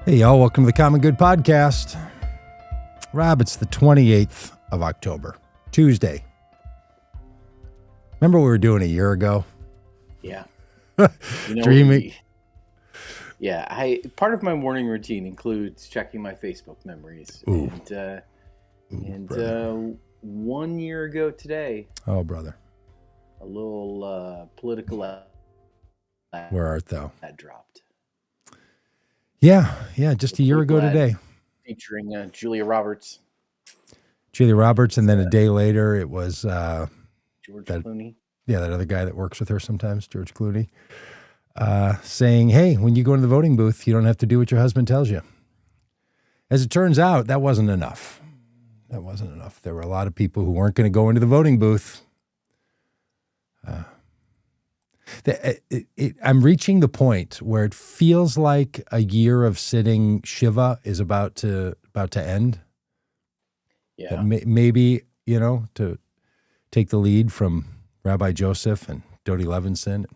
Hey, y'all. Welcome to the Common Good Podcast. Rob, it's the 28th of October, Tuesday. Remember what we were doing a year ago? Yeah. Dreaming. Part of my morning routine includes checking my Facebook memories. Ooh. And 1 year ago today. Oh, brother. A little political Where art thou? ad dropped. Yeah, just a year ago today. Featuring Julia Roberts. And then a day later it was George Clooney. Yeah, that other guy that works with her sometimes, George Clooney, saying, hey, when you go into the voting booth, you don't have to do what your husband tells you. As it turns out, that wasn't enough. There were a lot of people who weren't going to go into the voting booth. I'm reaching the point where it feels like a year of sitting Shiva is about to end. Yeah. Maybe, to take the lead from Rabbi Joseph and Dodie Levinson, and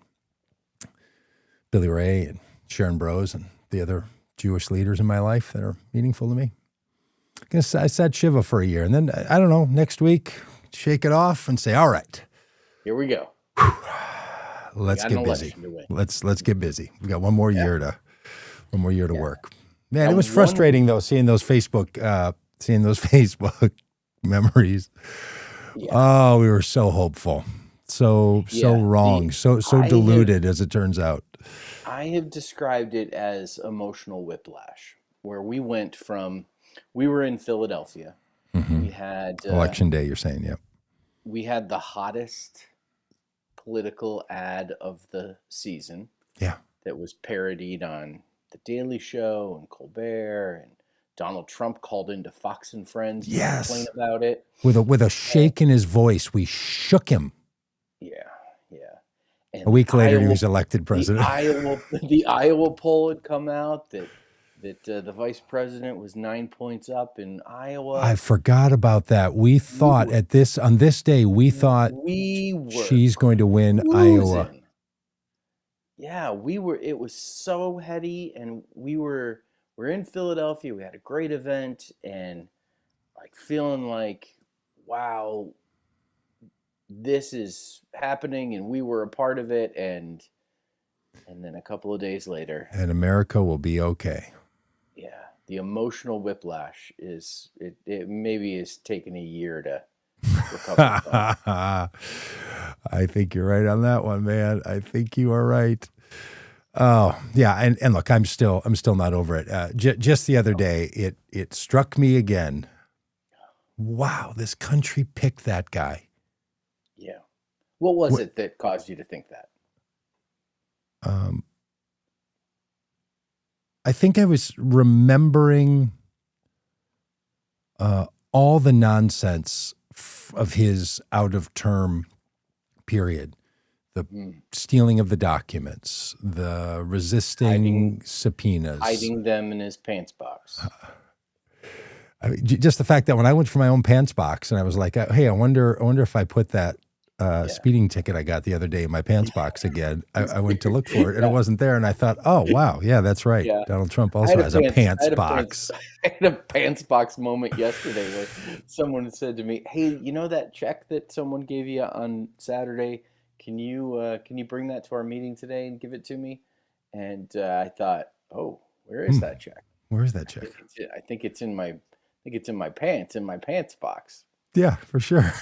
Billy Ray and Sharon Brose and the other Jewish leaders in my life that are meaningful to me. I sat Shiva for a year, and then, I don't know, next week, shake it off and say, all right. Here we go. Let's get busy. Let's get busy. We got one more year to work. Man, now, it was frustrating though, seeing those Facebook memories. Yeah. Oh, we were so hopeful. So wrong. So deluded as it turns out. I have described it as emotional whiplash, where we were in Philadelphia. Mm-hmm. We had election day, you're saying, yeah. We had the hottest political ad of the season. Yeah. That was parodied on The Daily Show and Colbert, and Donald Trump called into Fox and Friends to complain about it. With a shake in his voice, we shook him. Yeah. And a week later, he was elected president. The Iowa poll had come out that the vice president was 9 points up in Iowa. I forgot about that. We thought on this day, she's going to win losing. Iowa. Yeah, it was so heady, and we're in Philadelphia. We had a great event, and feeling like, wow, this is happening, and we were a part of it, and then a couple of days later, and America will be okay. Yeah, the emotional whiplash is taking a year to recover from. I think you're right on that one, man. I think you are right. Oh, yeah, and look, I'm still not over it. Just the other day, it struck me again. Wow, this country picked that guy. Yeah. What was it that caused you to think that? I think I was remembering all the nonsense of his out-of-term period. The stealing of the documents, the resisting subpoenas. Hiding them in his pants box. Just the fact that when I went for my own pants box and I was like, hey, I wonder if I put that speeding ticket I got the other day in my pants box again. I went to look for it and it wasn't there. And I thought, oh, wow. Yeah, that's right. Yeah. Donald Trump also has a pants box. I had a pants box moment yesterday where someone said to me, hey, that check that someone gave you on Saturday? Can you bring that to our meeting today and give it to me? And I thought, oh, where is that check? Where is that check? I think it's in my pants box. Yeah, for sure.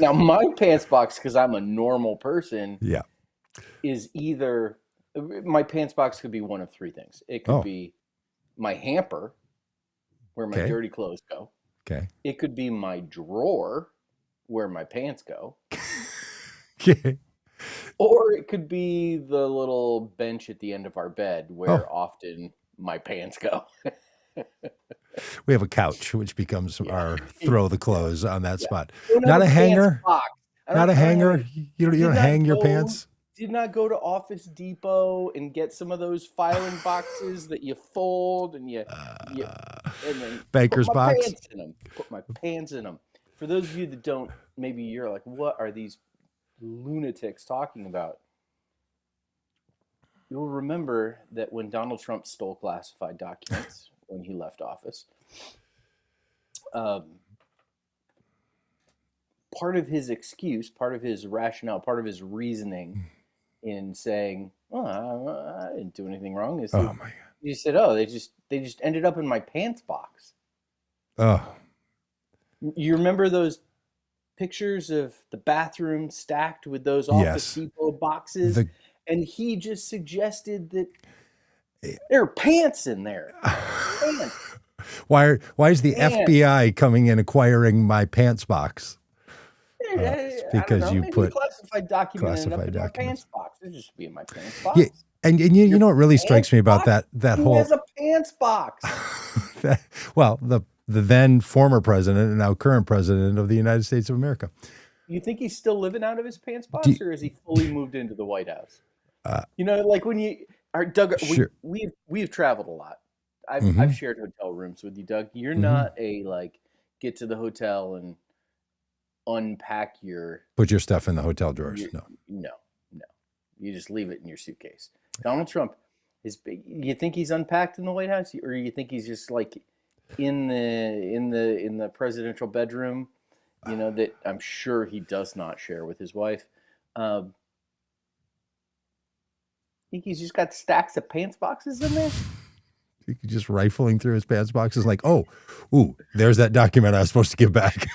Now, my pants box, because I'm a normal person, yeah, is either my pants box could be one of three things. It could be my hamper, where my dirty clothes go. Okay. It could be my drawer, where my pants go. Okay. Or it could be the little bench at the end of our bed, where often my pants go. We have a couch, which becomes our throw the clothes on that spot. Not a hanger. Not a hanger. You don't hang your pants. Did not go to Office Depot and get some of those filing boxes that you fold and and then Baker's box. Put my pants in them. For those of you that don't, maybe you're like, what are these lunatics talking about? you'll remember that when Donald Trump stole classified documents when he left office, um, part of his excuse, part of his rationale, part of his reasoning in saying, "Oh, I didn't do anything wrong," is Oh that my God. he said, "Oh, they just ended up in my pants box." Oh, You remember those pictures of the bathroom stacked with those Office yes. Depot boxes? The And he just suggested that there are pants in there. Pants. why is the Pants. FBI coming in acquiring my pants box? It's I don't because know. you Maybe a put classified document ended up classified in my documents. pants box. It just be in my pants Yeah, box. and you Your know what really strikes pants me about box? that Who whole has a pants box? that, well, the then former president and now current president of the United States of America. You think he's still living out of his pants Do, box, or is he fully moved into the White House? uh, You know, like when you are Doug, sure. we've traveled a lot. I've Mm-hmm. shared hotel rooms with you, Doug. You're Mm-hmm. not a like get to the hotel and unpack Put your stuff in the hotel drawers. your No. no, no. You just leave it in your suitcase. Donald Trump is you think he's unpacked in the White House, or you think he's just like in the presidential bedroom, that I'm sure he does not share with his wife. Um, think he's just got stacks of pants boxes in there? Just rifling through his pants boxes, like, oh, ooh, there's that document I was supposed to give back.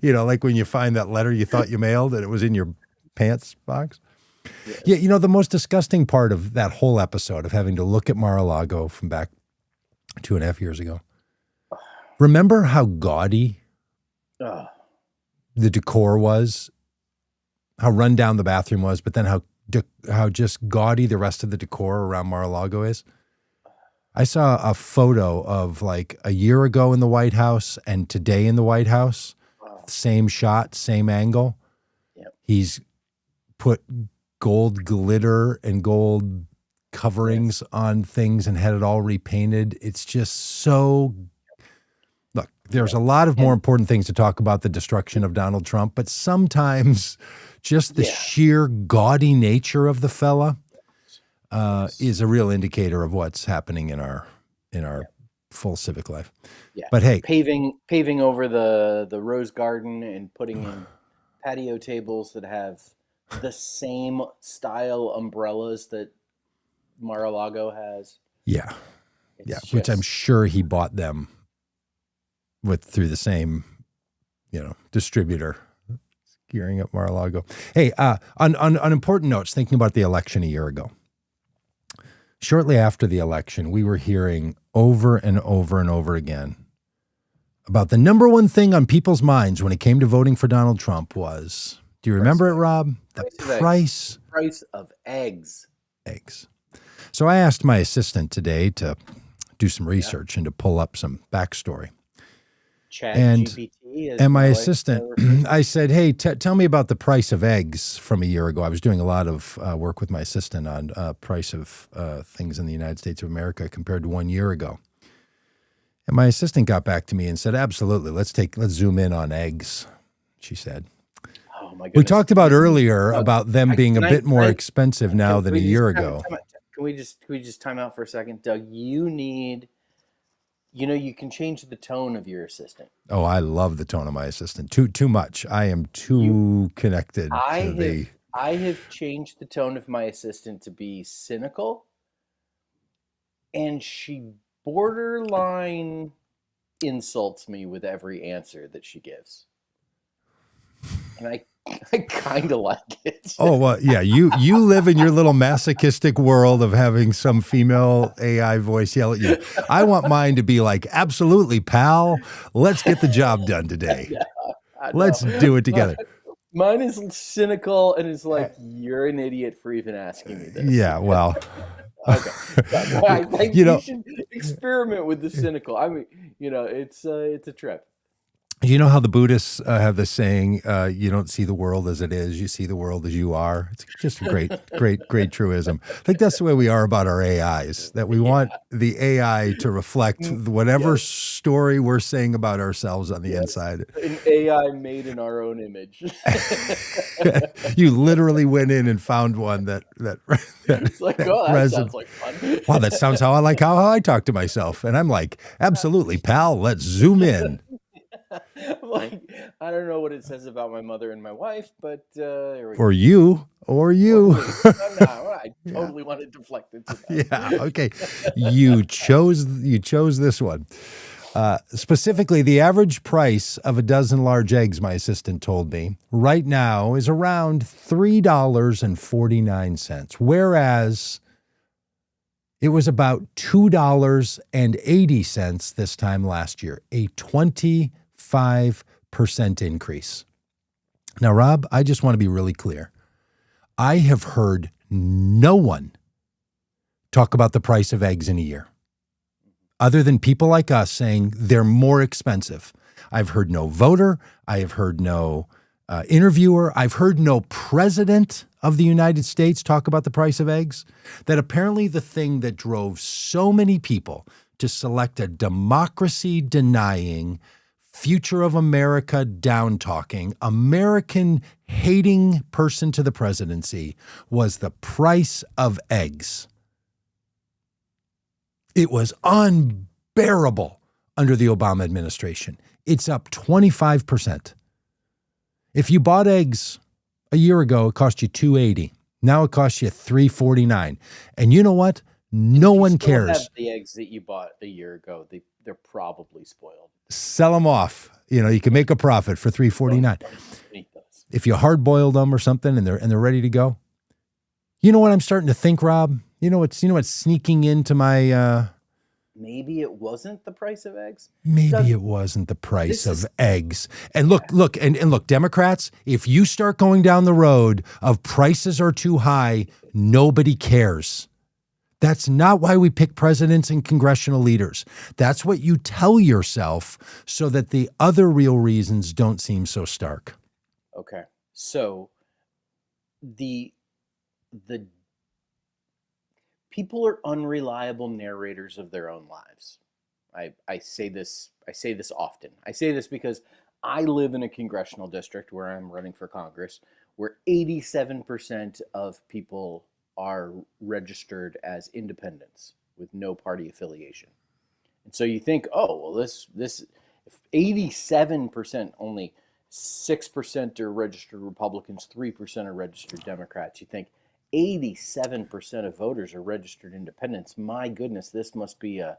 Like when you find that letter you thought you mailed and it was in your pants box. Yes. Yeah, the most disgusting part of that whole episode of having to look at Mar-a-Lago from back 2.5 years ago. Remember how gaudy the decor was, how run down the bathroom was, but then how just gaudy the rest of the decor around Mar-a-Lago is? I saw a photo of like a year ago in the White House and today in the White House. Same shot, same angle. Yep. He's put gold glitter and gold coverings on things and had it all repainted. It's just so... Look, there's a lot of more important things to talk about the destruction of Donald Trump, but sometimes just the sheer gaudy nature of the fella is a real indicator of what's happening in our full civic life. Yeah. But hey, paving over the rose garden and putting in patio tables that have the same style umbrellas that Mar-a-Lago has. Yeah. Which I'm sure he bought them through the same, distributor gearing up Mar-a-Lago. Hey, on important notes, thinking about the election a year ago. Shortly after the election, we were hearing over and over and over again about the number one thing on people's minds when it came to voting for Donald Trump was, do you remember it, Rob? The price of eggs. Eggs. So I asked my assistant today to do some research and to pull up some backstory. And my assistant, I said, hey, tell me about the price of eggs from a year ago. I was doing a lot of work with my assistant on price of things in the United States of America compared to 1 year ago. And my assistant got back to me and said, absolutely, let's zoom in on eggs, she said. Oh my goodness. We talked about earlier about them being a bit more expensive now than a year ago. Can we just time out for a second? Doug, you need... you can change the tone of your assistant. Oh, I love the tone of my assistant. Too much. I am too connected to the... I have changed the tone of my assistant to be cynical, and she borderline insults me with every answer that she gives. And I kind of like it. Oh, well, yeah. You live in your little masochistic world of having some female AI voice yell at you. I want mine to be like, absolutely, pal. Let's get the job done today. Let's do it together. Mine is cynical and is like, you're an idiot for even asking me this. Yeah, well. Okay. I think you should experiment with the cynical. I mean, it's a trip. You know how the Buddhists have this saying, you don't see the world as it is, you see the world as you are. It's just a great truism. I think that's the way we are about our AIs, that we want Yeah. the AI to reflect whatever Yep. story we're saying about ourselves on the Yes. inside. An AI made in our own image. You literally went in and found one It's like, that oh, that resonates. sounds like fun. Wow, that sounds how I talk to myself. And I'm like, absolutely, pal, let's zoom in. Like, I don't know what it says about my mother and my wife, but here we Or go. you. Or me. No, I Yeah. totally want to deflect it to Yeah. them. Okay. You chose this one. Specifically, the average price of a dozen large eggs, my assistant told me, right now is around $3.49, whereas it was about $2.80 this time last year, a 25% increase. Now, Rob, I just want to be really clear. I have heard no one talk about the price of eggs in a year, other than people like us saying they're more expensive. I've heard no voter. I have heard no interviewer. I've heard no president of the United States talk about the price of eggs. That apparently the thing that drove so many people to select a democracy-denying, future of America down-talking, American-hating person to the presidency was the price of eggs. It was unbearable under the Obama administration. It's up 25%. If you bought eggs a year ago, it cost you $2.80. Now it costs you $3.49. And you know what? No one cares. Have the eggs that you bought a year ago, they're probably spoiled. Sell them off. You can make a profit for $3.49. If you hard boiled them or something and they're ready to go. You know what I'm starting to think, Rob? You know what's sneaking into my maybe it wasn't the price of eggs. Maybe it wasn't the price of eggs. And look, Democrats, if you start going down the road of prices are too high, nobody cares. That's not why we pick presidents and congressional leaders. That's what you tell yourself so that the other real reasons don't seem so stark. Okay. So the people are unreliable narrators of their own lives. I say this often. I say this because I live in a congressional district where I'm running for Congress, where 87% of people are registered as independents with no party affiliation. And so you think, oh, well, this if 87%, only 6% are registered Republicans, 3% are registered Democrats. You think 87% of voters are registered independents. My goodness, this must be the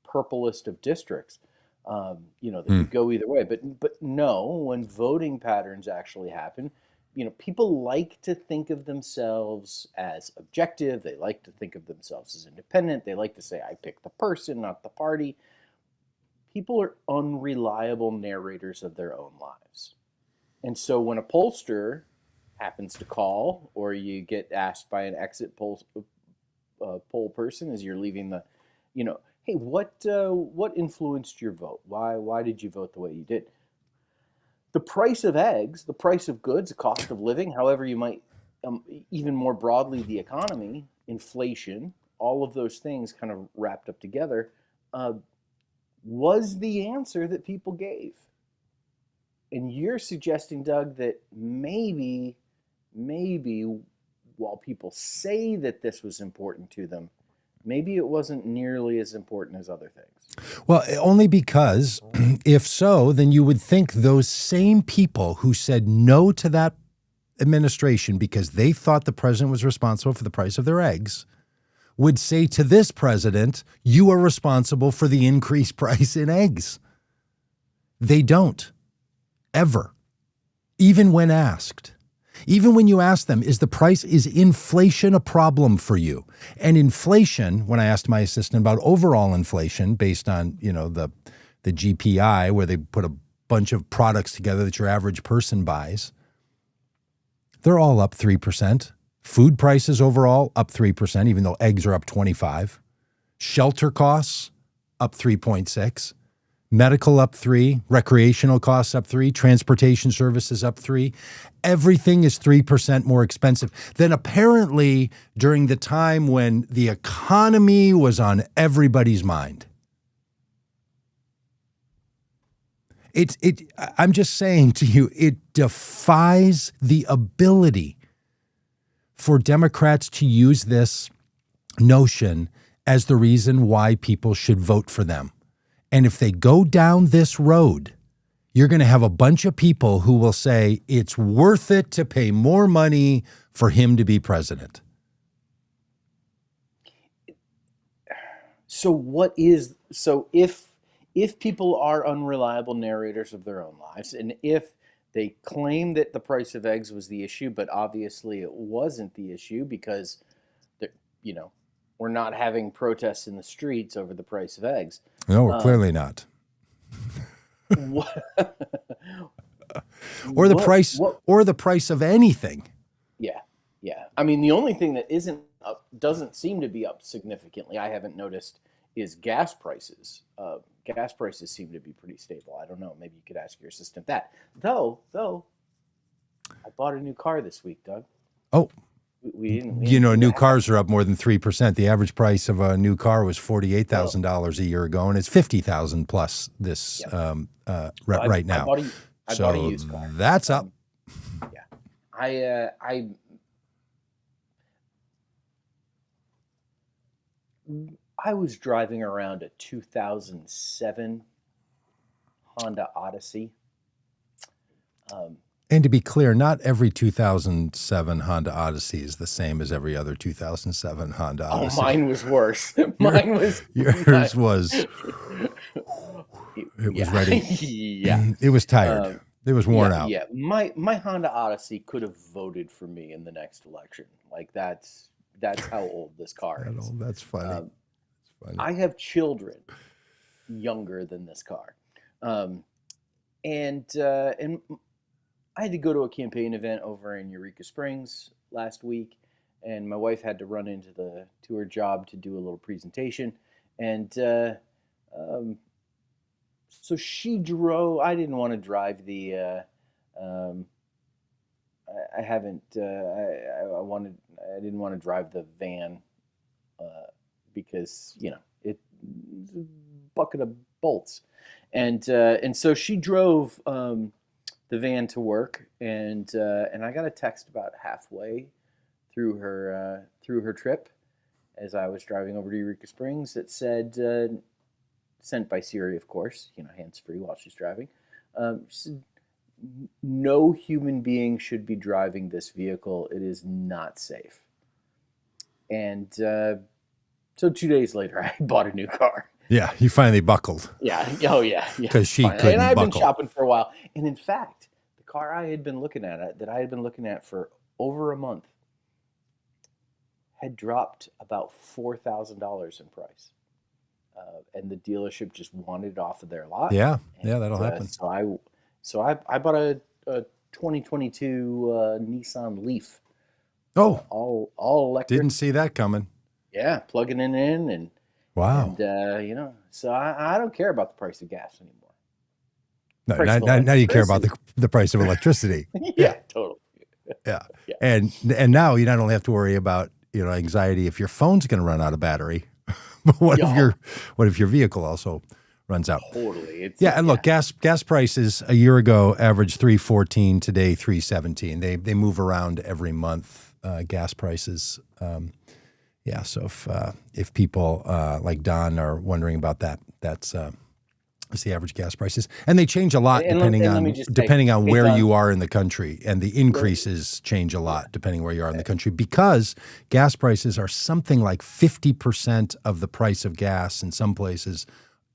purplest of districts. That could go either way. But no, when voting patterns actually happen, people like to think of themselves as objective. They like to think of themselves as independent. They like to say, I pick the person, not the party. People are unreliable narrators of their own lives. And so when a pollster happens to call, or you get asked by an exit poll person as you're leaving the, hey, what influenced your vote? Why did you vote the way you did? The price of eggs, the price of goods, the cost of living, however you might, even more broadly, the economy, inflation, all of those things kind of wrapped up together, was the answer that people gave. And you're suggesting, Doug, that maybe while people say that this was important to them, maybe it wasn't nearly as important as other things. Well, only because if so, then you would think those same people who said no to that administration because they thought the president was responsible for the price of their eggs would say to this president, you are responsible for the increased price in eggs. They don't, ever, even when asked. Even when you ask them, is inflation a problem for you? And inflation, when I asked my assistant about overall inflation based on, the GPI, where they put a bunch of products together that your average person buys, they're all up 3%. Food prices overall up 3%, even though eggs are up 25%. Shelter costs up 3.6%. medical up 3%, recreational costs up 3%, transportation services up 3%. Everything is 3% more expensive. Then apparently during the time when the economy was on everybody's mind. I'm just saying to you, it defies the ability for Democrats to use this notion as the reason why people should vote for them. And if they go down this road, you're going to have a bunch of people who will say it's worth it to pay more money for him to be president. So if people are unreliable narrators of their own lives, and if they claim that the price of eggs was the issue, but obviously it wasn't the issue because we're not having protests in the streets over the price of eggs. No, we're clearly not. Or the price of anything. Yeah. I mean, the only thing that isn't up, doesn't seem to be up significantly, I haven't noticed, is gas prices. Gas prices seem to be pretty stable. I don't know. Maybe you could ask your assistant that. Though, I bought a new car this week, Doug. Oh. We didn't new cars are up more than 3%. The average price of a new car was $48,000 a year ago, and it's $50,000 plus this right now. I bought a used car. That's up. Yeah, I was driving around a 2007 Honda Odyssey. And to be clear, not every 2007 Honda Odyssey is the same as every other 2007 Honda Odyssey. Oh, mine was worse. Yours was. It was ready. Yeah. It was tired. It was worn out. Yeah. My Honda Odyssey could have voted for me in the next election. Like that's how old this car is. That's funny. I have children younger than this car, and I had to go to a campaign event over in Eureka Springs last week, and my wife had to run to her job to do a little presentation, and so she drove. I didn't want to drive the. I haven't. I didn't want to drive the van because it's a bucket of bolts, and so she drove the van to work, and I got a text about halfway through her trip, as I was driving over to Eureka Springs, that said, sent by Siri, of course, hands-free while she's driving. She said, "No human being should be driving this vehicle. It is not safe." And so 2 days later, I bought a new car. Yeah, you finally buckled. Yeah. Oh, yeah. Because she couldn't buckle. And I've been shopping for a while. And in fact, the car I had been looking at for over a month had dropped about $4,000 in price. And the dealership just wanted it off of their lot. Yeah, that'll happen. So I bought a 2022 Nissan Leaf. Oh, all electric. Didn't see that coming. Yeah, plugging it in and wow. And so I don't care about the price of gas anymore. No, now you care about the price of electricity. Yeah, totally. Yeah. And now you not only have to worry about anxiety if your phone's going to run out of battery, but what if your vehicle also runs out? Totally. And look, gas prices a year ago averaged $3.14, today $3.17. They move around every month. Gas prices. So if people like Don are wondering about that, that's the average gas prices, and they change a lot depending on where you are in the country, and the increases change a lot depending where you are in the country, because gas prices are something like 50% of the price of gas in some places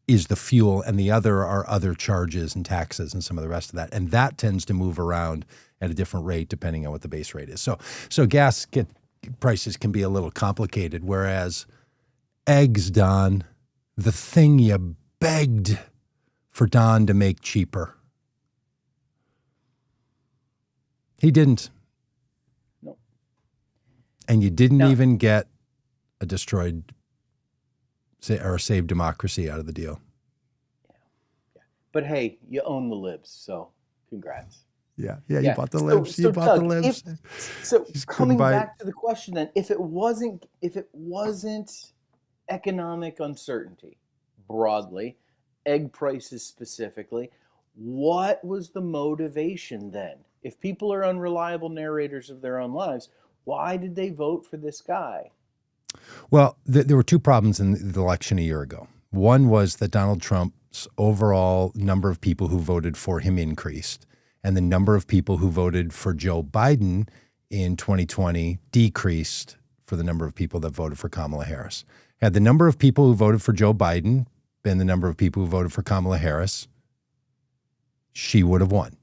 is the fuel, and the other are other charges and taxes and some of the rest of that, and that tends to move around at a different rate depending on what the base rate is. So gas prices can be a little complicated, whereas eggs, Don, the thing you begged for Don to make cheaper. He didn't. No. And you didn't even get a destroyed or a saved democracy out of the deal. But hey, you own the libs, so congrats. Yeah, you Yeah. bought the So libs. You so bought the Doug, if libs. so Just couldn't coming buy it. back to the question then, if it wasn't economic uncertainty broadly, egg prices specifically, what was the motivation then? If people are unreliable narrators of their own lives, why did they vote for this guy? Well, there were two problems in the election a year ago. One was that Donald Trump's overall number of people who voted for him increased, and the number of people who voted for Joe Biden in 2020 decreased for the number of people that voted for Kamala Harris. Had the number of people who voted for Joe Biden been the number of people who voted for Kamala Harris, she would have won.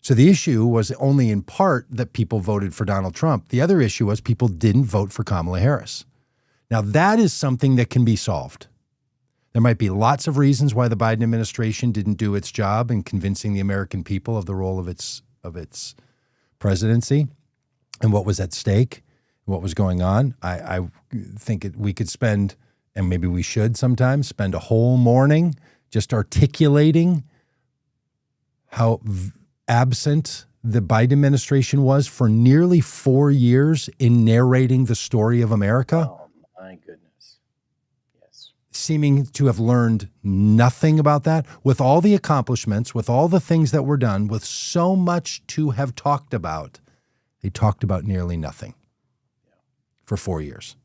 So the issue was only in part that people voted for Donald Trump. The other issue was people didn't vote for Kamala Harris. Now, that is something that can be solved. There might be lots of reasons why the Biden administration didn't do its job in convincing the American people of the role of its presidency and what was at stake, what was going on. I think we could spend, and maybe we should sometimes, spend a whole morning just articulating how absent the Biden administration was for nearly 4 years in narrating the story of America. Oh my goodness. Yes. Seeming to have learned nothing about that, with all the accomplishments, with all the things that were done, with so much to have talked about. They talked about nearly nothing for 4 years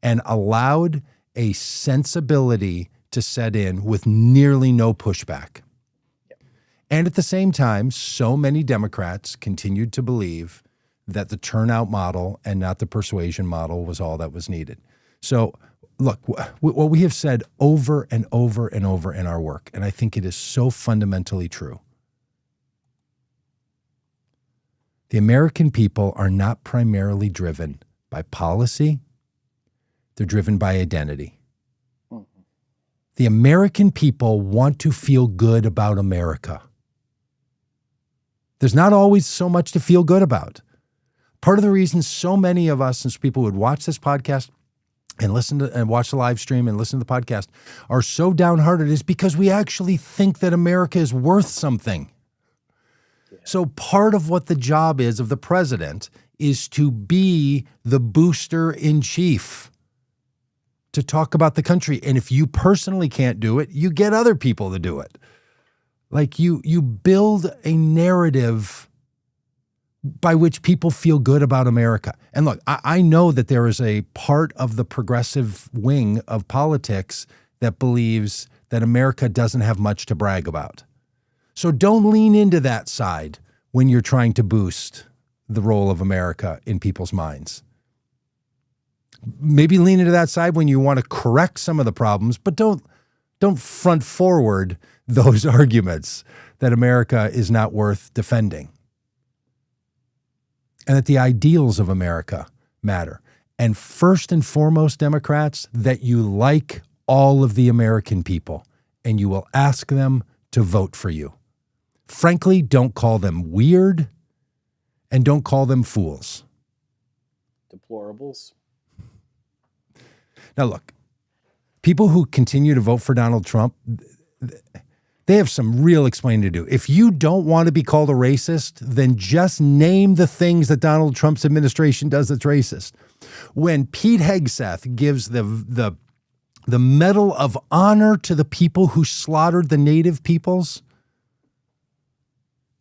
and allowed a sensibility to set in with nearly no pushback. And at the same time, so many Democrats continued to believe that the turnout model and not the persuasion model was all that was needed. So, look, what we have said over and over and over in our work, and I think it is so fundamentally true. The American people are not primarily driven by policy. They're driven by identity. Mm-hmm. The American people want to feel good about America. There's not always so much to feel good about. Part of the reason so many of us, and people who would watch this podcast and listen to and watch the live stream and listen to the podcast, are so downhearted is because we actually think that America is worth something. Yeah. So part of what the job is of the president is to be the booster in chief, to talk about the country. And if you personally can't do it, you get other people to do it. Like you build a narrative by which people feel good about America. And look, I know that there is a part of the progressive wing of politics that believes that America doesn't have much to brag about. So don't lean into that side when you're trying to boost the role of America in people's minds. Maybe lean into that side when you want to correct some of the problems, but don't front forward those arguments that America is not worth defending and that the ideals of America matter. And first and foremost, Democrats, that you like all of the American people and you will ask them to vote for you. Frankly, don't call them weird and don't call them fools. Deplorables. Now, look, people who continue to vote for Donald Trump, they have some real explaining to do. If you don't want to be called a racist, then just name the things that Donald Trump's administration does that's racist. When Pete Hegseth gives the Medal of Honor to the people who slaughtered the native peoples,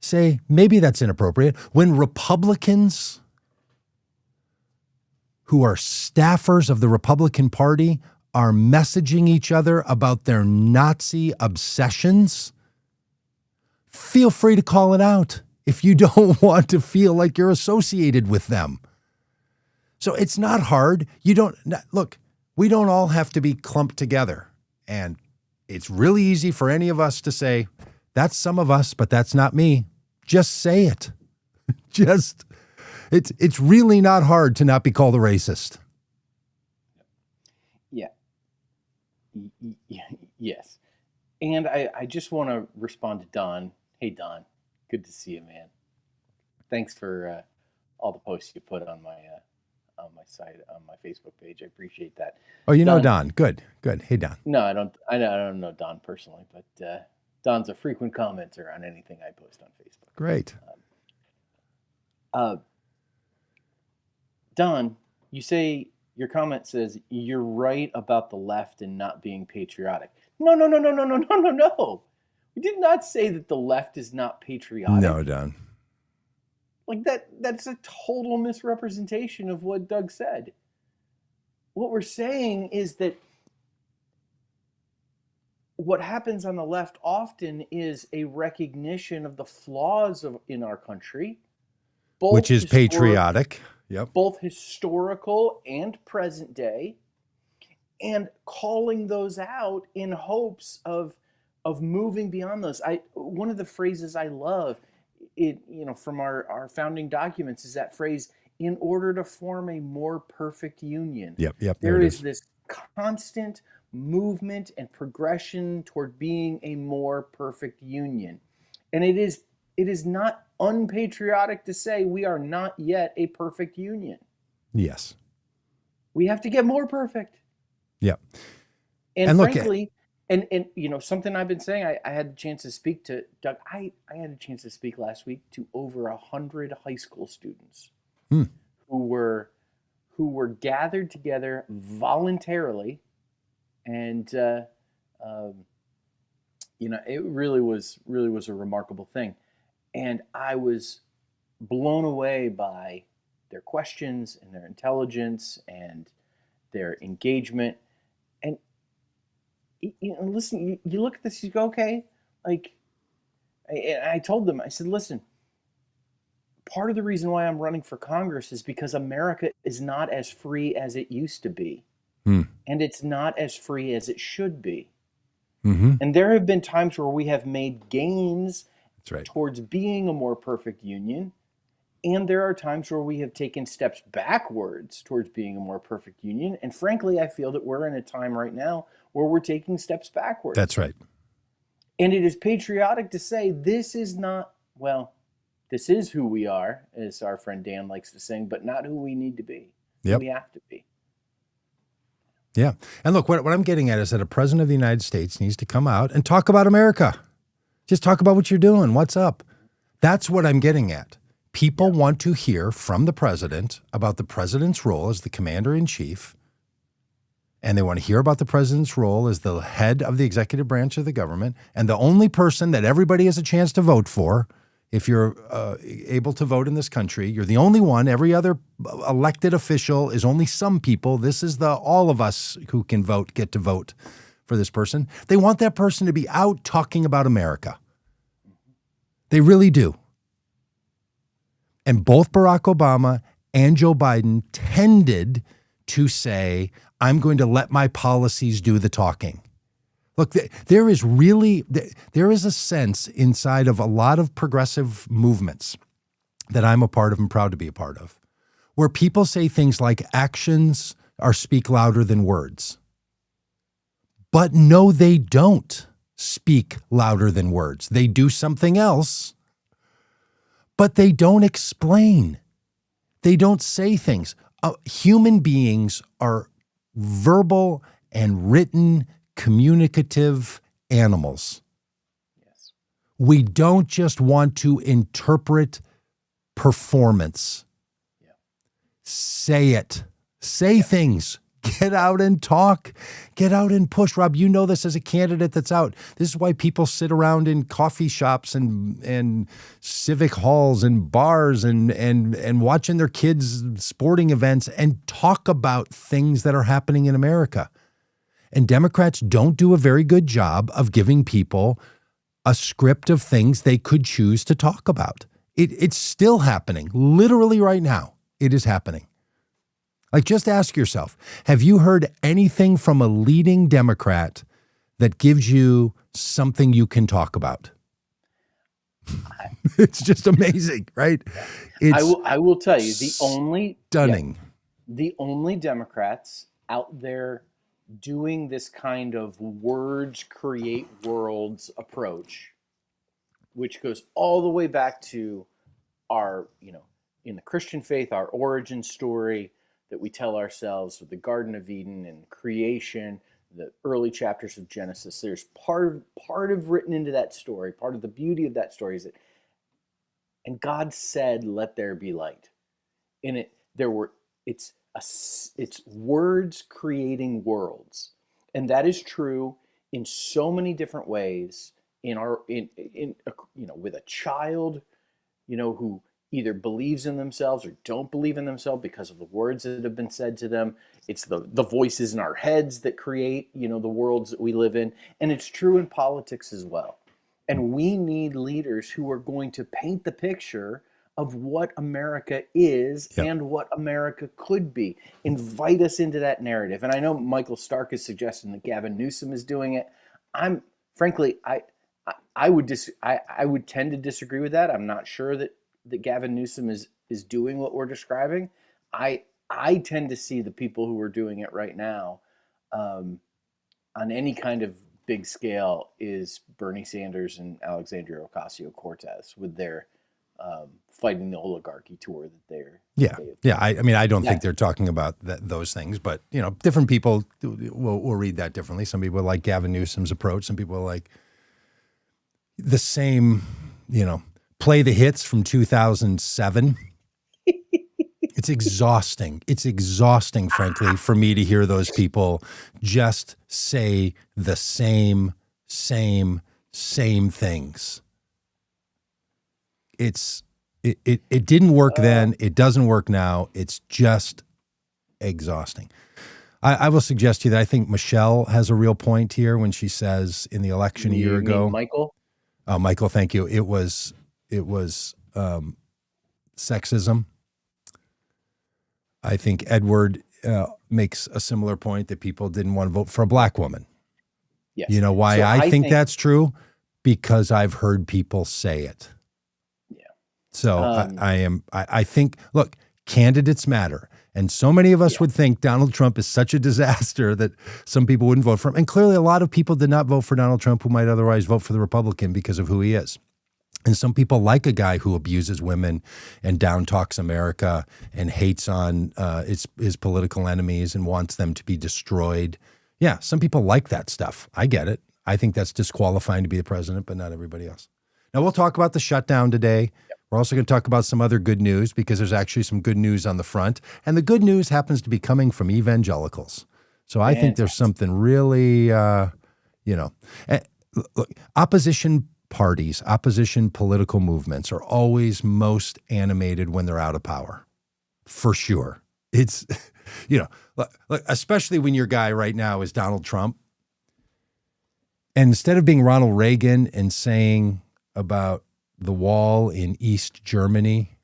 say, maybe that's inappropriate. When Republicans who are staffers of the Republican Party are messaging each other about their Nazi obsessions, feel free to call it out if you don't want to feel like you're associated with them. So it's not hard. Look, we don't all have to be clumped together. And it's really easy for any of us to say, that's some of us, but that's not me. Just say it. It's really not hard to not be called a racist. Yeah. Yes. And I just want to respond to Don. Hey, Don, good to see you, man. Thanks for all the posts you put on my my site, on my Facebook page. I appreciate that. Oh, you know Don, Don. Good. Hey, Don. no, I don't. I don't know Don personally, but Don's a frequent commenter on anything I post on Facebook. Great. Uh, Don, you say your comment says you're right about the left and not being patriotic. No, no, no, no, no, no, no, no, no. We did not say that the left is not patriotic. No, Don. Like that's a total misrepresentation of what Doug said. What we're saying is that what happens on the left often is a recognition of the flaws in our country, Which is patriotic. Yep. Both historical and present day, and calling those out in hopes of moving beyond those. One of the phrases I love, from our founding documents, is that phrase, in order to form a more perfect union. Yep. There is this constant movement and progression toward being a more perfect union. And it is not unpatriotic to say we are not yet a perfect union. Yes. We have to get more perfect. Yep. And frankly, and something I've been saying, I had the chance to speak to Doug. I had a chance to speak last week to over 100 high school students who were gathered together voluntarily, and it really was a remarkable thing. And I was blown away by their questions and their intelligence and their engagement. And listen, you look at this, you go, okay, like, I told them, I said, listen, part of the reason why I'm running for Congress is because America is not as free as it used to be. And it's not as free as it should be. Mm-hmm. And there have been times where we have made gains towards being a more perfect union. And there are times where we have taken steps backwards towards being a more perfect union. And frankly, I feel that we're in a time right now where we're taking steps backwards. That's right. And it is patriotic to say this is not, this is who we are, as our friend Dan likes to sing, but not who we need to be. Yep. We have to be. Yeah. And look, what I'm getting at is that a president of the United States needs to come out and talk about America. Just talk about what you're doing. What's up? That's what I'm getting at. People want to hear from the president about the president's role as the commander-in-chief, and they want to hear about the president's role as the head of the executive branch of the government, and the only person that everybody has a chance to vote for, if you're able to vote in this country, you're the only one. Every other elected official is only some people. This is all of us who can vote get to vote for this person. They want that person to be out talking about America. They really do. And both Barack Obama and Joe Biden tended to say, I'm going to let my policies do the talking. Look, there is a sense inside of a lot of progressive movements that I'm a part of and proud to be a part of, where people say things like actions speak louder than words. But no, they don't speak louder than words. They do something else, but they don't explain. They don't say things. Human beings are verbal and written, communicative animals. Yes. We don't just want to interpret performance. Yeah. Say it. Say things. Get out and talk. Get out and push. Rob, you know this as a candidate that's out. This is why people sit around in coffee shops and civic halls and bars and watching their kids' sporting events and talk about things that are happening in America. And Democrats don't do a very good job of giving people a script of things they could choose to talk about. It's still happening. Literally right now, it is happening. Like, just ask yourself, have you heard anything from a leading Democrat that gives you something you can talk about? It's just amazing, right? I will tell you, stunning. The only Democrats out there doing this kind of words create worlds approach, which goes all the way back to our, in the Christian faith, our origin story, that we tell ourselves with the Garden of Eden and creation, the early chapters of Genesis. There's part of written into that story. Part of the beauty of that story is that, and God said, "Let there be light." In it, there were it's words creating worlds, and that is true in so many different ways. With a child, who either believes in themselves or don't believe in themselves because of the words that have been said to them. It's the voices in our heads that create, the worlds that we live in. And it's true in politics as well. And we need leaders who are going to paint the picture of what America is Yep. and what America could be. Invite us into that narrative. And I know Michael Stark is suggesting that Gavin Newsom is doing it. Frankly, I would tend to disagree with that. I'm not sure that Gavin Newsom is doing what we're describing. I tend to see the people who are doing it right now, on any kind of big scale, is Bernie Sanders and Alexandria Ocasio-Cortez with their fighting the oligarchy tour that they're. Yeah. I mean, I don't think they're talking about those things, but different people will read that differently. Some people like Gavin Newsom's approach. Some people like the same, play the hits from 2007. It's exhausting. It's exhausting, frankly, for me to hear those people just say the same things. It didn't work then. It doesn't work now. It's just exhausting. I will suggest to you that I think Michelle has a real point here when she says in the election a year ago. Michael? Oh, Michael, thank you. It was sexism. I think Edward makes a similar point that people didn't want to vote for a black woman. Yes. You know why I think that's true? Because I've heard people say it. Yeah. So I think, look, candidates matter. And so many of us would think Donald Trump is such a disaster that some people wouldn't vote for him. And clearly a lot of people did not vote for Donald Trump who might otherwise vote for the Republican because of who he is. And some people like a guy who abuses women and down talks America and hates on his political enemies and wants them to be destroyed. Yeah, some people like that stuff. I get it. I think that's disqualifying to be the president, but not everybody else. Now, we'll talk about the shutdown today. We're also going to talk about some other good news because there's actually some good news on the front. And the good news happens to be coming from evangelicals. So I think there's something really, look, opposition parties, opposition political movements are always most animated when they're out of power, for sure. It's, especially when your guy right now is Donald Trump. And instead of being Ronald Reagan and saying about the wall in East Germany,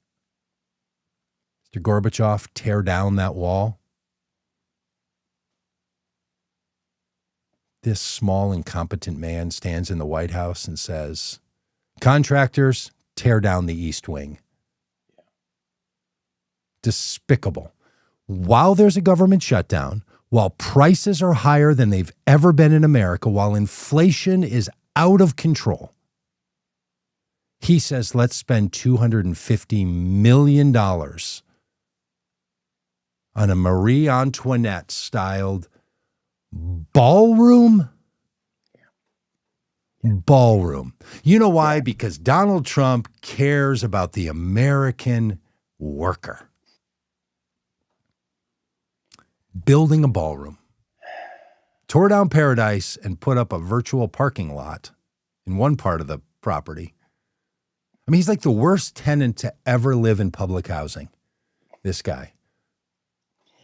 Mr. Gorbachev, tear down that wall. This small, incompetent man stands in the White House and says, contractors, tear down the East Wing. Despicable. While there's a government shutdown, while prices are higher than they've ever been in America, while inflation is out of control, he says, let's spend $250 million on a Marie Antoinette-styled ballroom? Ballroom. You know why? Because Donald Trump cares about the American worker. Building a ballroom. Tore down Paradise and put up a virtual parking lot in one part of the property. I mean, he's like the worst tenant to ever live in public housing, this guy.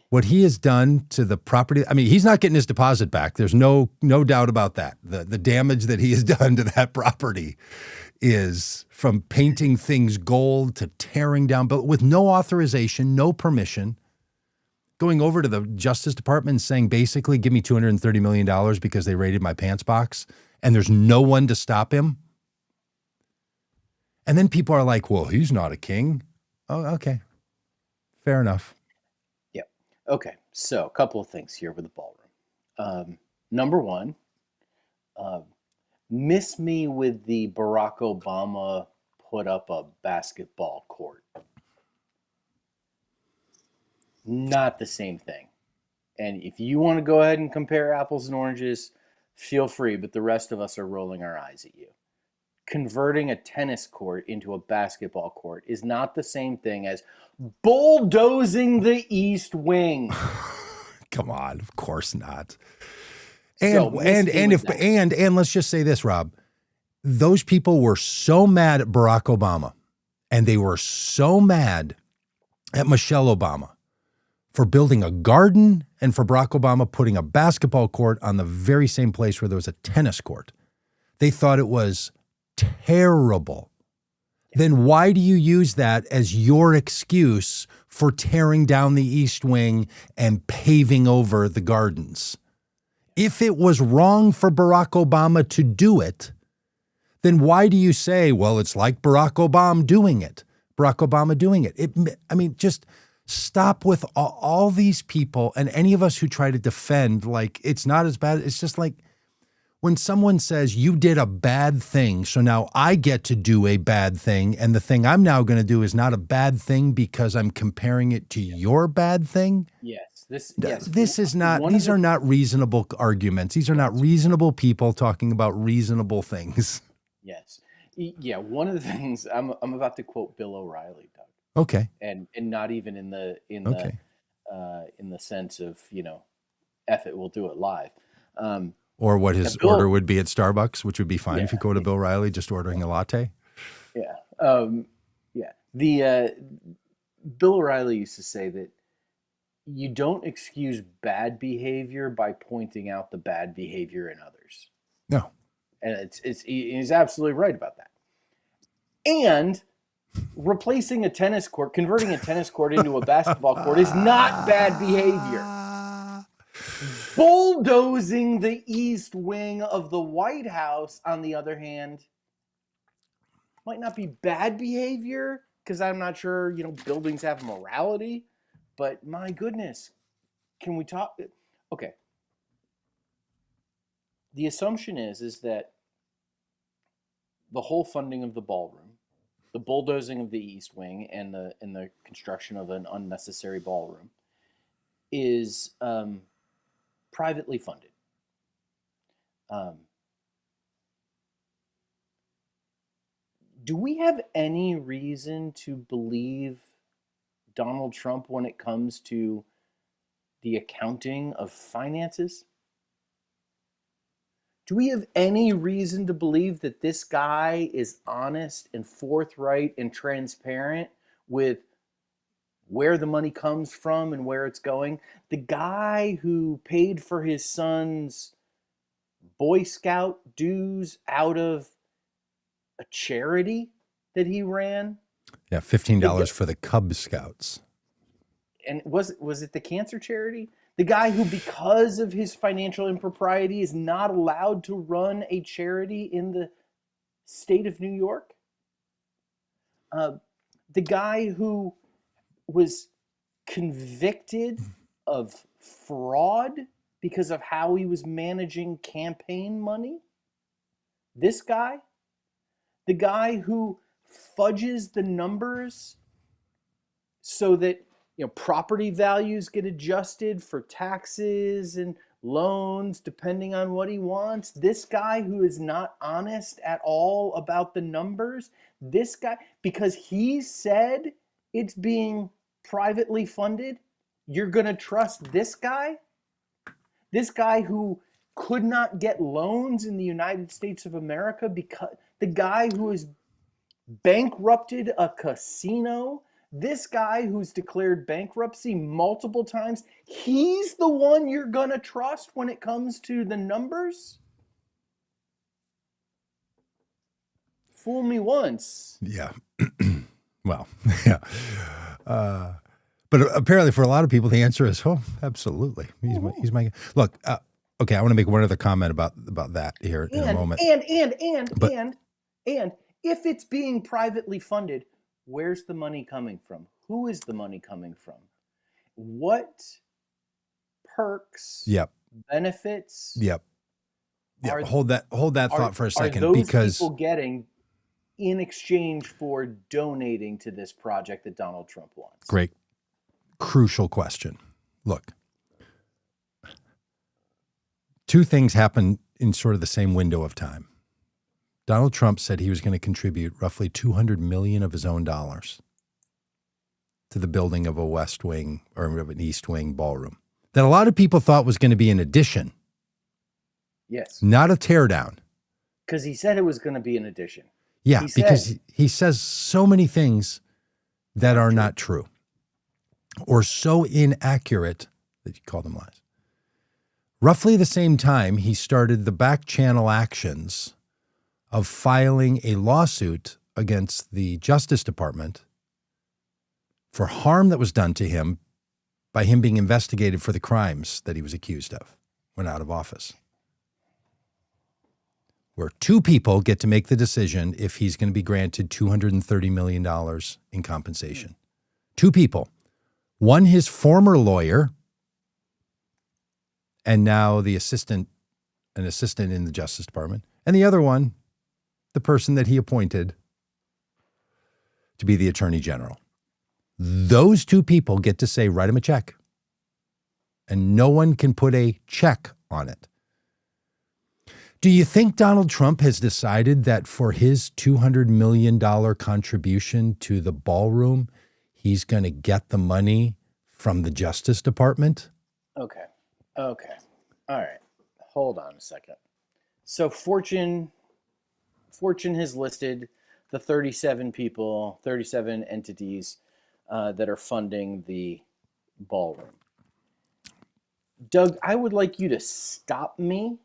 What he has done to the property, I mean, he's not getting his deposit back. There's no doubt about that. The damage that he has done to that property is from painting things gold to tearing down, but with no authorization, no permission, going over to the Justice Department and saying, basically, give me $230 million because they raided my pants box, and there's no one to stop him. And then people are like, well, he's not a king. Oh, okay. Fair enough. Yeah. Okay. So a couple of things here with the ballroom. Number one, miss me with the Barack Obama put up a basketball court. Not the same thing. And if you want to go ahead and compare apples and oranges, feel free, but the rest of us are rolling our eyes at you. Converting a tennis court into a basketball court is not the same thing as bulldozing the East Wing. Come on, of course not. So, And let's just say this, Rob. Those people were so mad at Barack Obama, and they were so mad at Michelle Obama for building a garden and for Barack Obama putting a basketball court on the very same place where there was a tennis court. They thought it was terrible. Then why do you use that as your excuse for tearing down the East Wing and paving over the gardens? If it was wrong for Barack Obama to do it, then why do you say, well, it's like Barack Obama doing it? Just stop with all these people and any of us who try to defend, like, it's not as bad. It's just like when someone says you did a bad thing, so now I get to do a bad thing, and the thing I'm now going to do is not a bad thing because I'm comparing it to your bad thing. Yes. These are not reasonable arguments. These are not reasonable people talking about reasonable things. Yes. Yeah. One of the things I'm about to quote Bill O'Reilly, Doug. Okay. And not even in the sense of, F it, we'll do it live. Or what his order would be at Starbucks, which would be fine if you go to Bill O'Reilly, just ordering a latte. Yeah. Bill O'Reilly used to say that you don't excuse bad behavior by pointing out the bad behavior in others. No. And he's absolutely right about that. And converting a tennis court into a basketball court is not bad behavior. Bulldozing the East Wing of the White House, on the other hand, might not be bad behavior, because I'm not sure, buildings have morality, but my goodness, can we talk? Okay. The assumption is that the whole funding of the ballroom, the bulldozing of the East Wing, and the construction of an unnecessary ballroom is privately funded. Do we have any reason to believe Donald Trump when it comes to the accounting of finances? Do we have any reason to believe that this guy is honest and forthright and transparent with where the money comes from and where it's going? The guy who paid for his son's Boy Scout dues out of a charity that he ran. Yeah, $15 for the Cub Scouts. And was it the cancer charity? The guy who, because of his financial impropriety, is not allowed to run a charity in the state of New York? The guy who was convicted of fraud because of how he was managing campaign money? This guy? The guy who fudges the numbers so that property values get adjusted for taxes and loans depending on what he wants. This guy who is not honest at all about the numbers. This guy, because he said it's being privately funded, you're going to trust this guy? This guy who could not get loans in the United States of America, because the guy who has bankrupted a casino, this guy who's declared bankruptcy multiple times, he's the one you're going to trust when it comes to the numbers? Fool me once. Yeah. Well, yeah. But apparently for a lot of people, the answer is, oh, absolutely. He's my look. Okay, I want to make one other comment about that here in a moment. And if it's being privately funded, where's the money coming from? Who is the money coming from? What perks, benefits? Hold that thought for a second. Are those because people getting in exchange for donating to this project that Donald Trump wants? Great crucial question. Look, two things happened in sort of the same window of time. Donald Trump said he was going to contribute roughly $200 million of his own dollars to the building of a West Wing or of an East Wing ballroom that a lot of people thought was going to be an addition. Yes. Not a teardown. Because he said it was going to be an addition. Yeah, because he says so many things that are not true or so inaccurate that you call them lies. Roughly the same time, he started the back channel actions of filing a lawsuit against the Justice Department for harm that was done to him by him being investigated for the crimes that he was accused of when out of office. Where two people get to make the decision if he's going to be granted $230 million in compensation. Two people. One, his former lawyer, and now an assistant in the Justice Department. And the other one, the person that he appointed to be the Attorney General. Those two people get to say, write him a check. And no one can put a check on it. Do you think Donald Trump has decided that for his $200 million contribution to the ballroom, he's going to get the money from the Justice Department? Okay. All right. Hold on a second. So Fortune has listed the 37 entities that are funding the ballroom. Doug, I would like you to stop me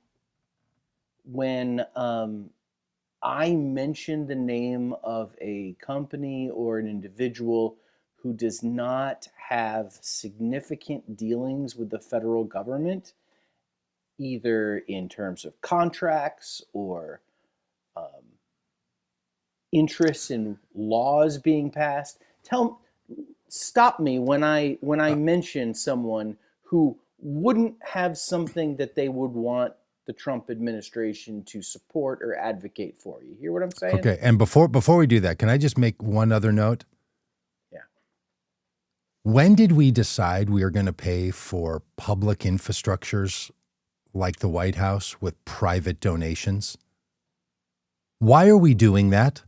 when I mention the name of a company or an individual who does not have significant dealings with the federal government, either in terms of contracts or interests in laws being passed. Stop me when I mention someone who wouldn't have something that they would want the Trump administration to support or advocate for. You hear what I'm saying? Okay, and before we do that, can I just make one other note? Yeah. When did we decide we are going to pay for public infrastructures like the White House with private donations? Why are we doing that?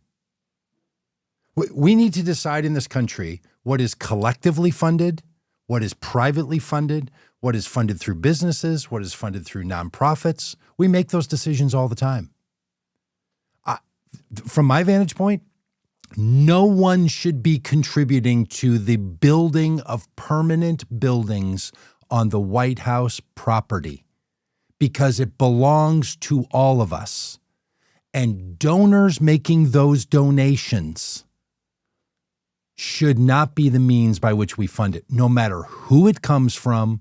We need to decide in this country what is collectively funded, what is privately funded, what is funded through businesses, what is funded through nonprofits. We make those decisions all the time. From my vantage point, no one should be contributing to the building of permanent buildings on the White House property because it belongs to all of us. And donors making those donations should not be the means by which we fund it, no matter who it comes from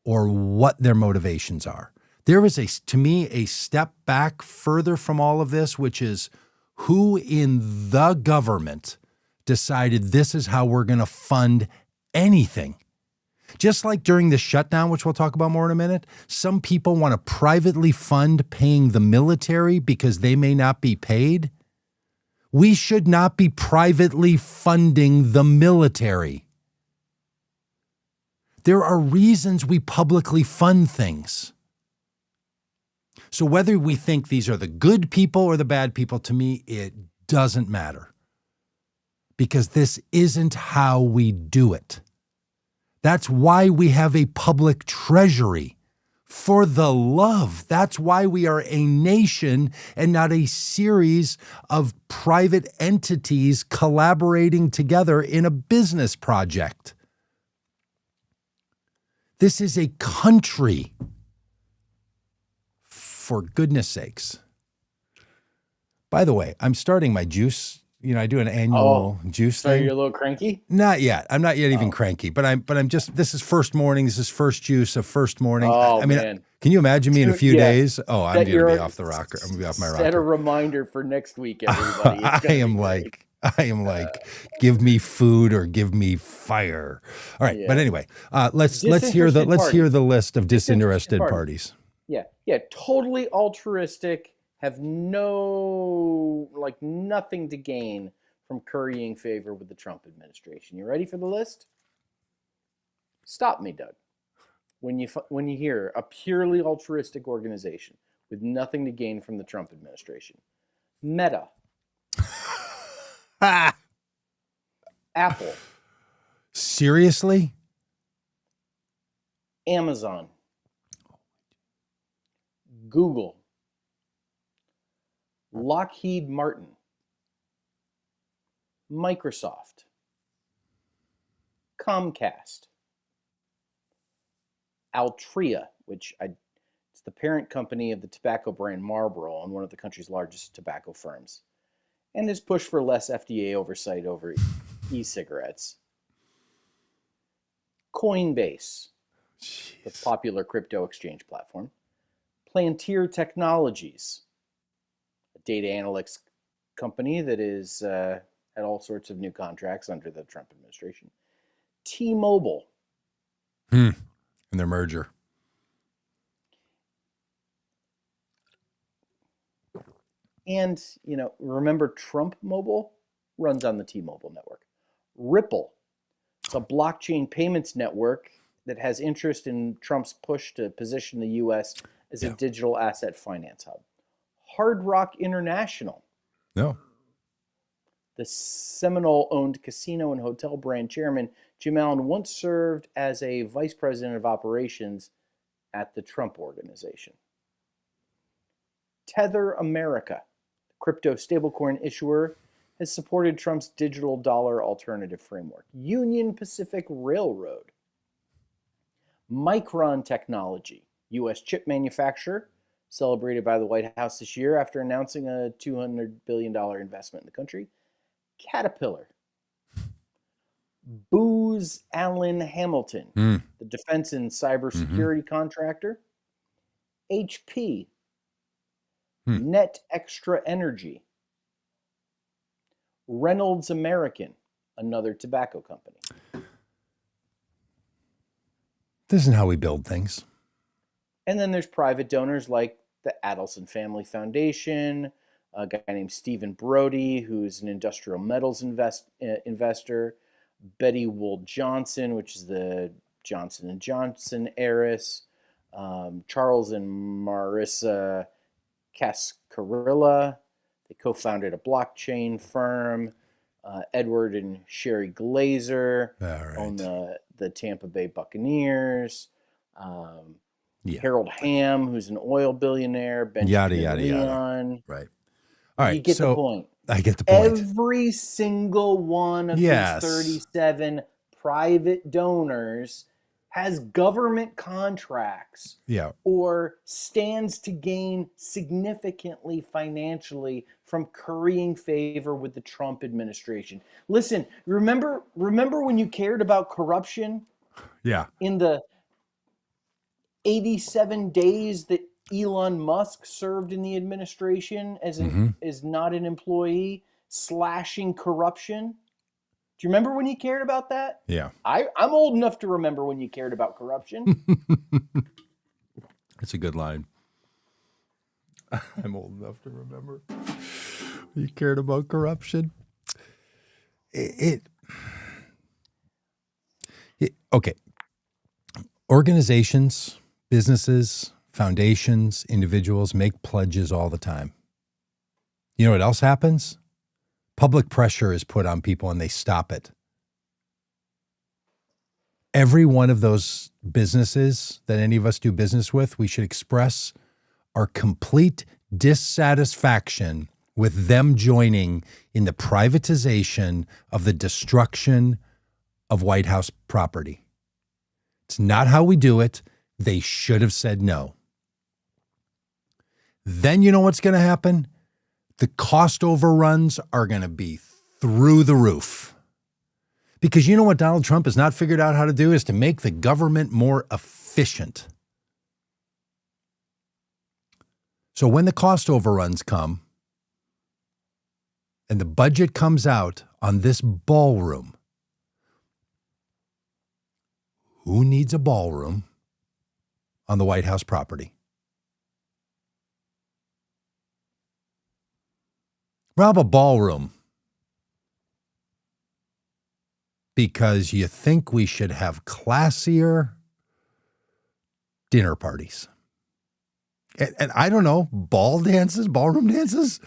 or what their motivations are. There is, to me, a step back further from all of this, which is who in the government decided this is how we're going to fund anything. Just like during the shutdown, which we'll talk about more in a minute, some people want to privately fund paying the military because they may not be paid. We should not be privately funding the military. There are reasons we publicly fund things. So whether we think these are the good people or the bad people, to me, it doesn't matter. Because this isn't how we do it. That's why we have a public treasury. For the love. That's why we are a nation and not a series of private entities collaborating together in a business project. This is a country. For goodness sakes. By the way, I'm starting my juice. You know, I do an annual juice thing. So you're a little cranky? Not yet. I'm not yet even cranky, but I'm just, this is first morning. This is first juice of first morning. Oh, I mean, man. Can you imagine me in a few days? Oh, I'm Set going to be off the rocker. I'm going to be off my rocker. Set a reminder for next week, everybody. I am like, give me food or give me fire. All right. But anyway, let's hear the list of disinterested parties. Yeah. Totally altruistic, have nothing to gain from currying favor with the Trump administration. You ready for the list? Stop me, Doug. When you hear a purely altruistic organization with nothing to gain from the Trump administration, Meta, Ah, Apple, seriously? Amazon, Google, Lockheed Martin, Microsoft, Comcast, Altria, it's the parent company of the tobacco brand Marlboro and one of the country's largest tobacco firms, and has pushed for less FDA oversight over e-cigarettes. Coinbase, the Jeez. popular crypto exchange platform. Plantier Technologies, a data analytics company that is had all sorts of new contracts under the Trump administration. T-Mobile. And their merger. And, remember Trump Mobile runs on the T-Mobile network. Ripple, it's a blockchain payments network that has interest in Trump's push to position the U.S. as a digital asset finance hub. Hard Rock International, No. the Seminole-owned casino and hotel brand chairman, Jim Allen once served as a vice president of operations at the Trump Organization. Tether America, the crypto stablecoin issuer, has supported Trump's digital dollar alternative framework. Union Pacific Railroad. Micron Technology, U.S. chip manufacturer, celebrated by the White House this year after announcing a $200 billion investment in the country. Caterpillar. Booz Allen Hamilton, the defense and cybersecurity contractor. HP. Net Extra Energy. Reynolds American, another tobacco company. This isn't how we build things. And then there's private donors like the Adelson Family Foundation, a guy named Stephen Brody, who's an industrial metals investor, Betty Wool Johnson, which is the Johnson & Johnson heiress, Charles and Marissa Cascarilla. They co-founded a blockchain firm. Edward and Sherry Glazer own the Tampa Bay Buccaneers. Harold Hamm, who's an oil billionaire. Benjamin Leon. Right. All right. You get the point. I get the point. Every single one of these 37 private donors has government contracts or stands to gain significantly financially from currying favor with the Trump administration. Listen, remember when you cared about corruption? Yeah. In the 87 days that Elon Musk served in the administration as not an employee, slashing corruption. Do you remember when you cared about that? Yeah. I'm old enough to remember when you cared about corruption. That's a good line. I'm old enough to remember. You cared about corruption. Okay. Organizations, businesses, foundations, individuals make pledges all the time. You know what else happens? Public pressure is put on people and they stop it. Every one of those businesses that any of us do business with, we should express our complete dissatisfaction with them joining in the privatization of the destruction of White House property. It's not how we do it. They should have said no. Then you know what's going to happen? The cost overruns are going to be through the roof. Because you know what Donald Trump has not figured out how to do is to make the government more efficient. So when the cost overruns come and the budget comes out on this ballroom, who needs a ballroom on the White House property? Rob a ballroom. because you think we should have classier dinner parties. And I don't know, ballroom dances.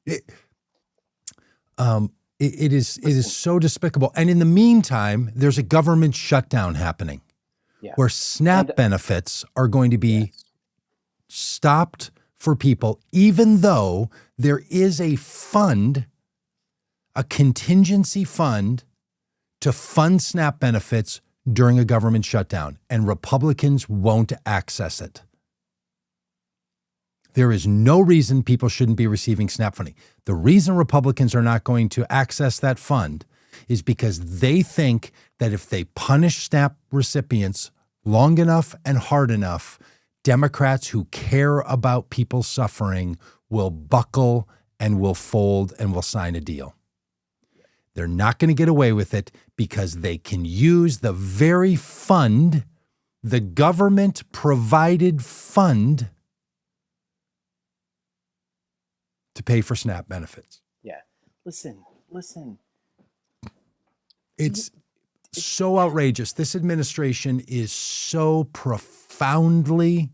It is so despicable. And in the meantime, there's a government shutdown happening where SNAP benefits are going to be stopped for people, even though there is a fund, a contingency fund to fund SNAP benefits during a government shutdown, and Republicans won't access it. There is no reason people shouldn't be receiving SNAP funding. The reason Republicans are not going to access that fund is because they think that if they punish SNAP recipients long enough and hard enough, Democrats who care about people suffering will buckle and will fold and will sign a deal. They're not going to get away with it because they can use the very fund, the government-provided fund, to pay for SNAP benefits. Yeah. Listen. It's so outrageous. This administration is so profoundly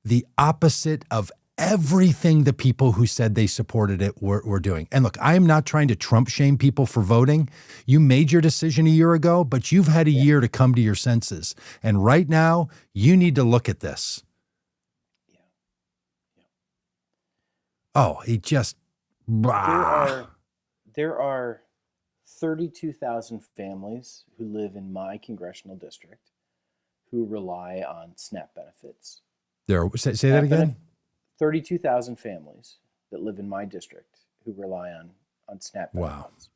the opposite of everything the people who said they supported it were doing. And look, I am not trying to Trump shame people for voting. You made your decision a year ago, but you've had a year to come to your senses. And right now, you need to look at this. Oh, he just... There are 32,000 families who live in my congressional district who rely on SNAP benefits. Say that again? 32,000 families that live in my district who rely on SNAP benefits.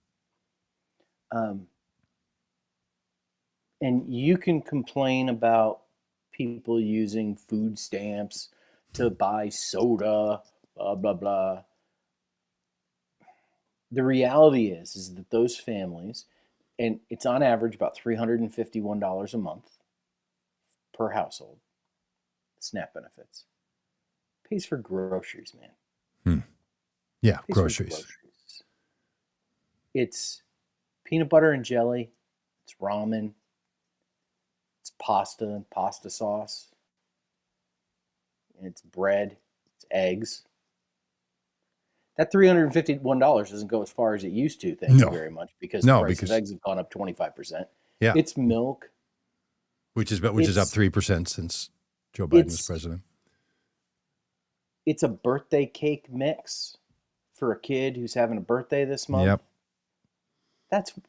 Wow. And you can complain about people using food stamps to buy soda, blah, blah, blah. The reality is that those families, and it's on average about $351 a month per household, SNAP benefits, pays for groceries, man. Yeah, groceries. It's peanut butter and jelly. It's ramen. It's pasta and pasta sauce. And it's bread. It's eggs. That $351 doesn't go as far as it used to, thank you very much, because the price of eggs have gone up 25%. Yeah. It's milk. Which is up 3% since Joe Biden was president. It's a birthday cake mix for a kid who's having a birthday this month. Yep.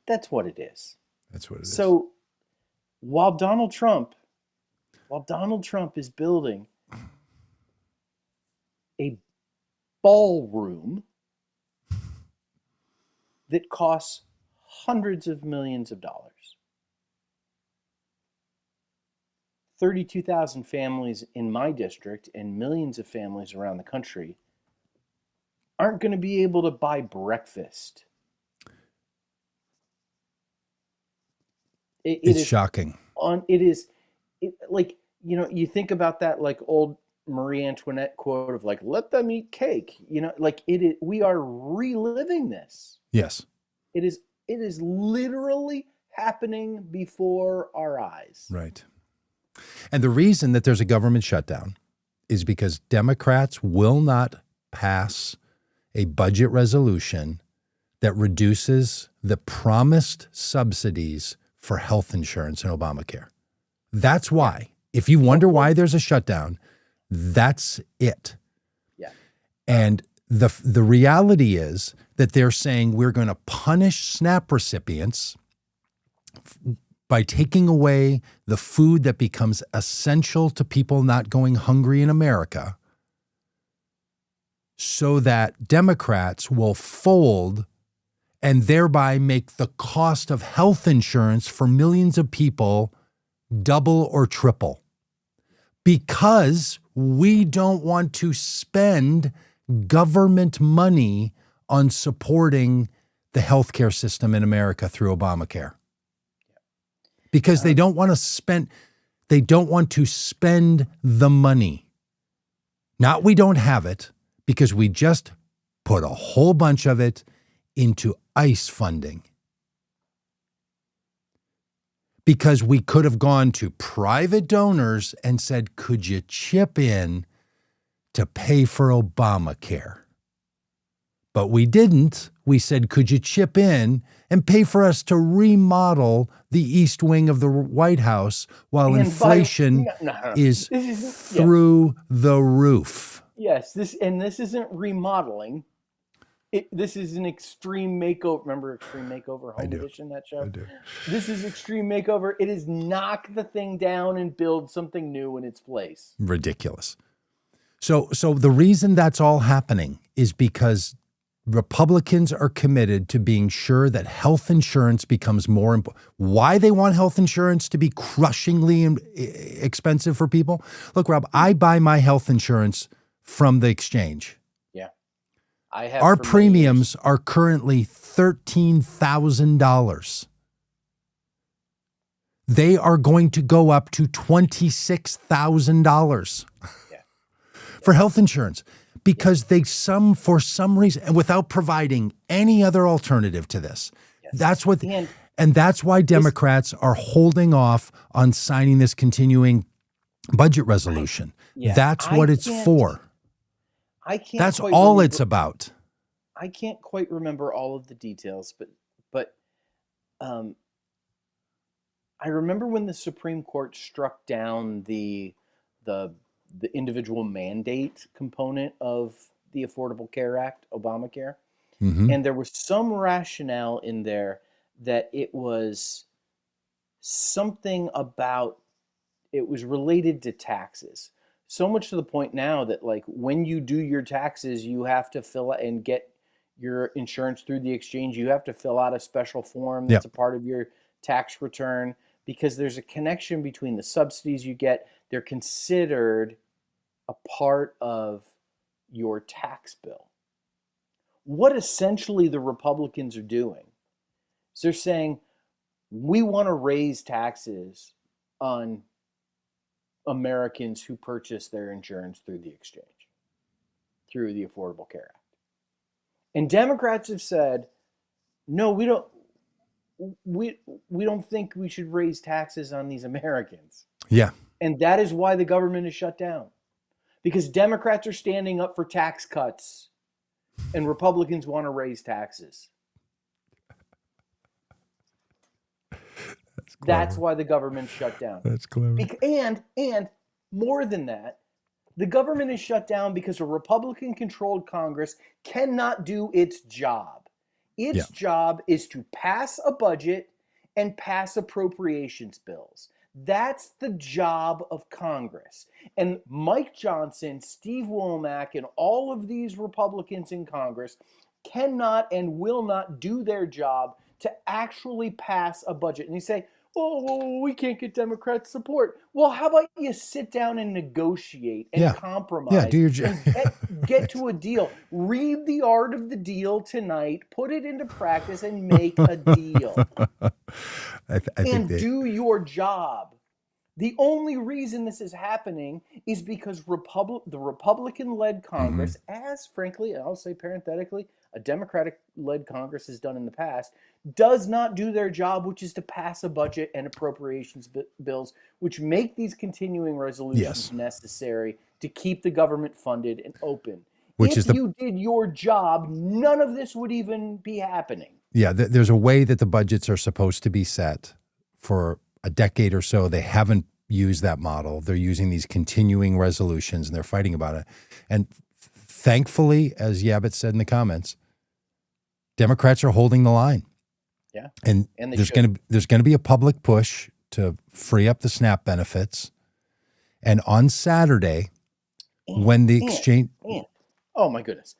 That's what it is. That's what it is. So while Donald Trump is building a ballroom that costs hundreds of millions of dollars, 32,000 families in my district and millions of families around the country aren't going to be able to buy breakfast. It's shocking. You think about that like old Marie Antoinette quote of like, let them eat cake. We are reliving this. Yes. It is literally happening before our eyes. Right. And the reason that there's a government shutdown is because Democrats will not pass a budget resolution that reduces the promised subsidies for health insurance and Obamacare. That's why. If you wonder why there's a shutdown, that's it. Yeah. And the reality is that they're saying we're going to punish SNAP recipients by taking away the food that becomes essential to people not going hungry in America, so that Democrats will fold and thereby make the cost of health insurance for millions of people double or triple. Because we don't want to spend government money on supporting the healthcare system in America through Obamacare. Because they don't want to spend the money. Not we don't have it, because we just put a whole bunch of it into ICE funding. because we could have gone to private donors and said, could you chip in to pay for Obamacare? But we didn't. We said, could you chip in and pay for us to remodel the East Wing of the White House while inflation is through the roof? Yes, this isn't remodeling. This is an extreme makeover. Remember Extreme Makeover Home Edition, that show? I do. This is extreme makeover. It is knock the thing down and build something new in its place. Ridiculous. So the reason that's all happening is because Republicans are committed to being sure that health insurance becomes more important. Why they want health insurance to be crushingly expensive for people? Look, Rob, I buy my health insurance from the exchange. Yeah. I have. Our premiums are currently $13,000. They are going to go up to $26,000 for health insurance. Because for some reason, and without providing any other alternative to this, that's what, and that's why Democrats are holding off on signing this continuing budget resolution. That's what it's for. That's all it's about. I can't quite remember all of the details, but I remember when the Supreme Court struck down the individual mandate component of the Affordable Care Act, Obamacare. Mm-hmm. And there was some rationale in there that it was something about, it was related to taxes. So much to the point now that like when you do your taxes, you have to fill out and get your insurance through the exchange. You have to fill out a special form that's a part of your tax return because there's a connection between the subsidies you get. They're considered a part of your tax bill. What essentially the Republicans are doing is they're saying, we want to raise taxes on Americans who purchase their insurance through the exchange, through the Affordable Care Act. And Democrats have said, no, we don't think we should raise taxes on these Americans. Yeah. And that is why the government is shut down. Because Democrats are standing up for tax cuts and Republicans want to raise taxes. That's why the government's shut down. That's clever. And more than that, the government is shut down because a Republican-controlled Congress cannot do its job. Its job is to pass a budget and pass appropriations bills. That's the job of Congress. And Mike Johnson, Steve Womack, and all of these Republicans in Congress cannot and will not do their job to actually pass a budget. And you say, oh, we can't get Democrat support. Well, how about you sit down and negotiate and compromise? Yeah, do your job. Get to a deal. Read The Art of the Deal tonight, put it into practice, and make a deal. Do your job. The only reason this is happening is because the Republican-led Congress, as frankly, I'll say parenthetically, a Democratic-led Congress has done in the past, does not do their job, which is to pass a budget and appropriations bills, which make these continuing resolutions necessary to keep the government funded and open. If you did your job, none of this would even be happening. Yeah, there's a way that the budgets are supposed to be set for a decade or so. They haven't used that model. They're using these continuing resolutions, and they're fighting about it. And thankfully, as Yabit said in the comments, Democrats are holding the line. Yeah, and there's going to be a public push to free up the SNAP benefits. And on Saturday, when the exchange, oh my goodness,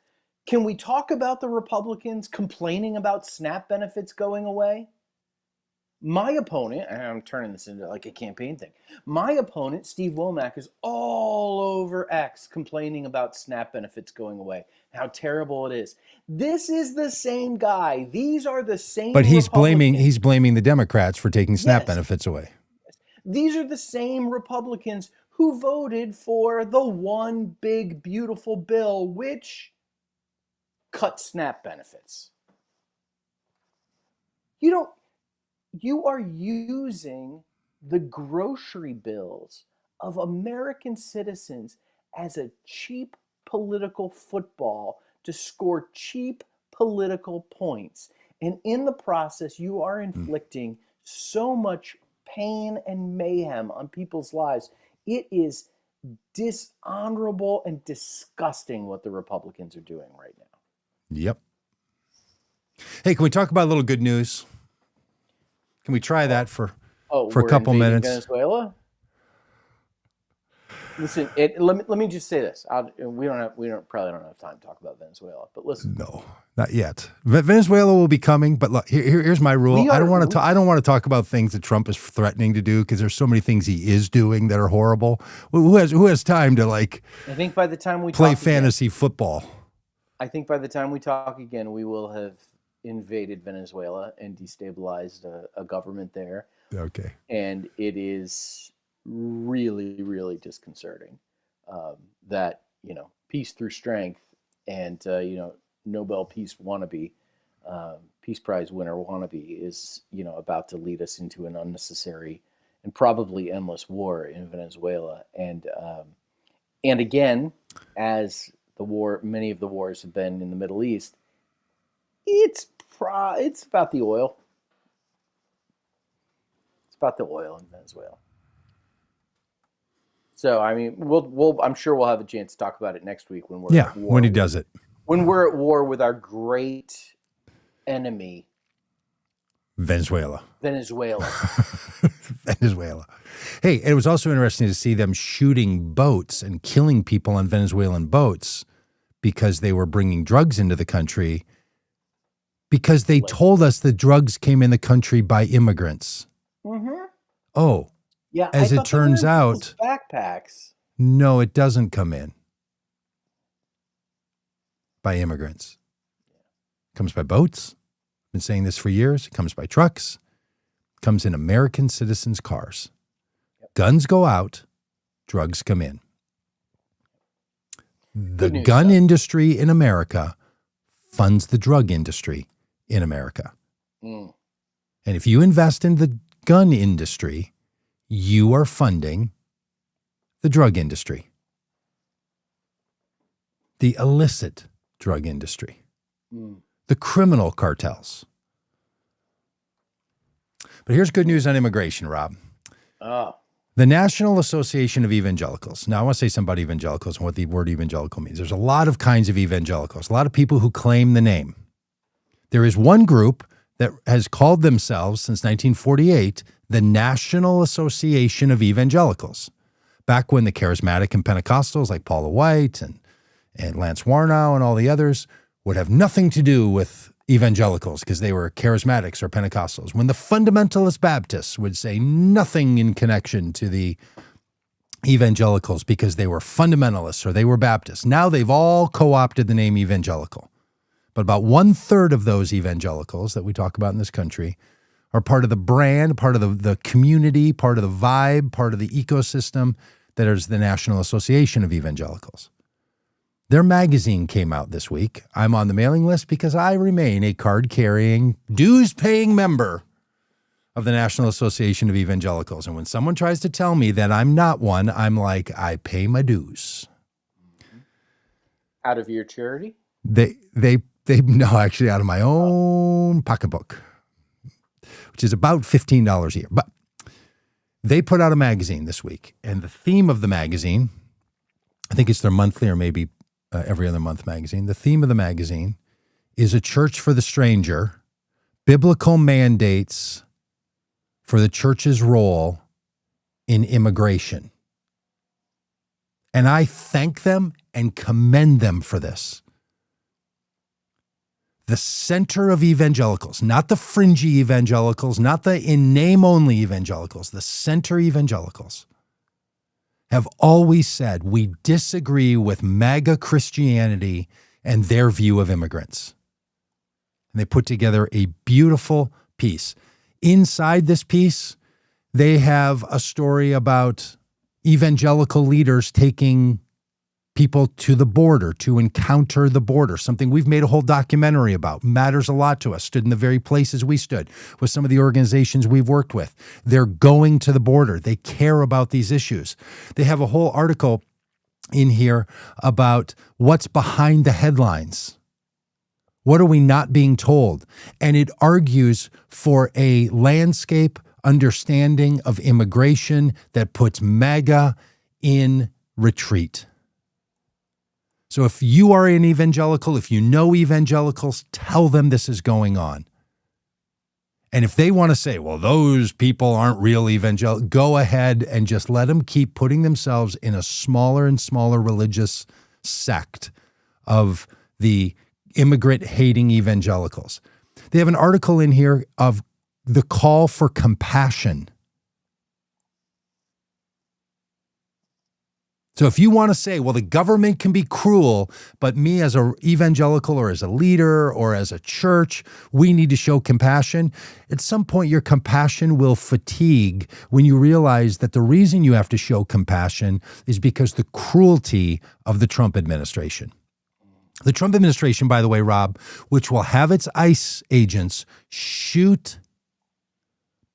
can we talk about the Republicans complaining about SNAP benefits going away? My opponent, and I'm turning this into like a campaign thing, my opponent, Steve Womack, is all over X complaining about SNAP benefits going away, how terrible it is. This is the same guy. These are the same But he's blaming the Democrats for taking SNAP benefits away. These are the same Republicans who voted for the one big, beautiful bill, which cut SNAP benefits. you are using the grocery bills of American citizens as a cheap political football to score cheap political points. And in the process, you are inflicting so much pain and mayhem on people's lives. It is dishonorable and disgusting what the Republicans are doing right now. Yep. Hey, can we talk about a little good news? Can we try that for a couple minutes? Venezuela? Listen, let me just say this. We probably don't have time to talk about Venezuela, but listen. No, not yet. Venezuela will be coming, but look, here's my rule. I don't want to talk about things that Trump is threatening to do because there's so many things he is doing that are horrible. Who has time to I think by the time we play fantasy football. I think by the time we talk again, we will have invaded Venezuela and destabilized a government there. Okay. And it is really, really disconcerting that, peace through strength and, Nobel Peace wannabe, Peace Prize winner wannabe is, about to lead us into an unnecessary and probably endless war in Venezuela. And again, as many of the wars have been in the Middle East, it's about the oil. It's about the oil in Venezuela. So, I mean, I'm sure we'll have a chance to talk about it next week when we're at war when he does it. When we're at war with our great enemy, Venezuela. Venezuela. Hey, it was also interesting to see them shooting boats and killing people on Venezuelan boats because they were bringing drugs into the country because they told us the drugs came in the country by immigrants. Mm-hmm. Oh, yeah. As it turns out, backpacks. No, it doesn't come in by immigrants. It comes by boats. I've been saying this for years. It comes by trucks. It comes in American citizens' cars. Yep. Guns go out. Drugs come in. The gun industry in America funds the drug industry in America. And if you invest in the gun industry, you are funding the drug industry, the illicit drug industry, the criminal cartels. But here's good news on immigration, Rob. Oh. The National Association of Evangelicals. Now, I want to say something about evangelicals and what the word evangelical means. There's a lot of kinds of evangelicals, a lot of people who claim the name. There is one group that has called themselves since 1948 the National Association of Evangelicals. Back when the charismatic and Pentecostals like Paula White and Lance Warnow and all the others would have nothing to do with evangelicals because they were charismatics or Pentecostals. When the fundamentalist Baptists would say nothing in connection to the evangelicals because they were fundamentalists or they were Baptists. Now they've all co-opted the name evangelical. But about 1/3 of those evangelicals that we talk about in this country are part of the brand, part of the community, part of the vibe, part of the ecosystem that is the National Association of Evangelicals. Their magazine came out this week. I'm on the mailing list because I remain a card-carrying, dues-paying member of the National Association of Evangelicals. And when someone tries to tell me that I'm not one, I'm like, I pay my dues. Out of your charity? They no, actually out of my own pocketbook, which is about $15 a year. But they put out a magazine this week, and the theme of the magazine, I think it's their monthly or maybe every other month magazine. The theme of the magazine is A Church for the Stranger, Biblical Mandates for the Church's Role in Immigration. And I thank them and commend them for this. The center of evangelicals, not the fringy evangelicals, not the in name only evangelicals, the center evangelicals have always said we disagree with MAGA Christianity and their view of immigrants. And they put together a beautiful piece. Inside this piece, they have a story about evangelical leaders taking people to the border, to encounter the border, something we've made a whole documentary about, matters a lot to us, stood in the very places we stood with some of the organizations we've worked with. They're going to the border. They care about these issues. They have a whole article in here about what's behind the headlines. What are we not being told? And it argues for a landscape understanding of immigration that puts MAGA in retreat. So if you are an evangelical, if you know evangelicals, tell them this is going on. And if they want to say, well, those people aren't real evangelicals, go ahead and just let them keep putting themselves in a smaller and smaller religious sect of the immigrant-hating evangelicals. They have an article in here of the call for compassion. So if you want to say, well, the government can be cruel, but me as an evangelical or as a leader or as a church, we need to show compassion. At some point, your compassion will fatigue when you realize that the reason you have to show compassion is because the cruelty of the Trump administration. The Trump administration, by the way, Rob, which will have its ICE agents shoot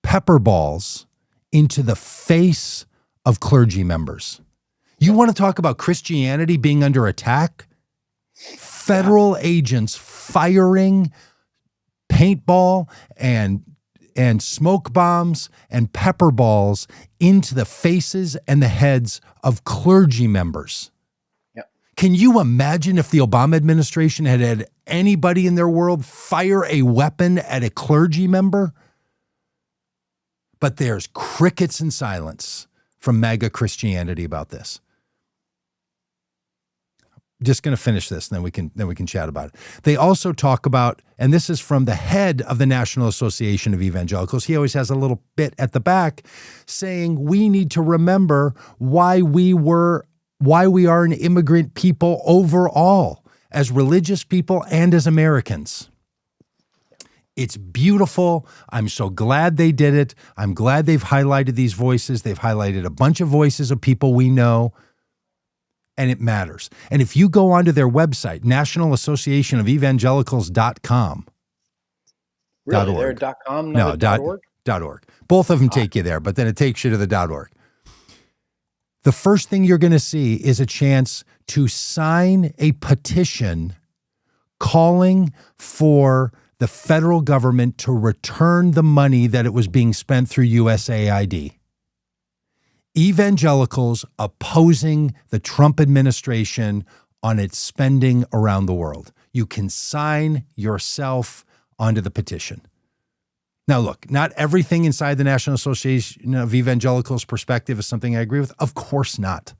pepper balls into the face of clergy members. You want to talk about Christianity being under attack? Federal agents firing paintball and smoke bombs and pepper balls into the faces and the heads of clergy members. Yep. Can you imagine if the Obama administration had had anybody in their world fire a weapon at a clergy member? But there's crickets and silence from MAGA Christianity about this. Just going to finish this, and then we can chat about it. They also talk about, and this is from the head of the National Association of Evangelicals. He always has a little bit at the back saying we need to remember why we are an immigrant people overall, as religious people and as Americans. It's beautiful. I'm so glad they did it. I'm glad they've highlighted these voices. They've highlighted a bunch of voices of people we know. And it matters. And if you go onto their website, National Association of Evangelicals.com. Really? They're a .com, not a .org? .org. Both of them take you there, but then it takes you to the .org. The first thing you're going to see is a chance to sign a petition calling for the federal government to return the money that it was being spent through USAID. Evangelicals opposing the Trump administration on its spending around the world. You can sign yourself onto the petition. Now, look, not everything inside the National Association of Evangelicals perspective is something I agree with. Of course not.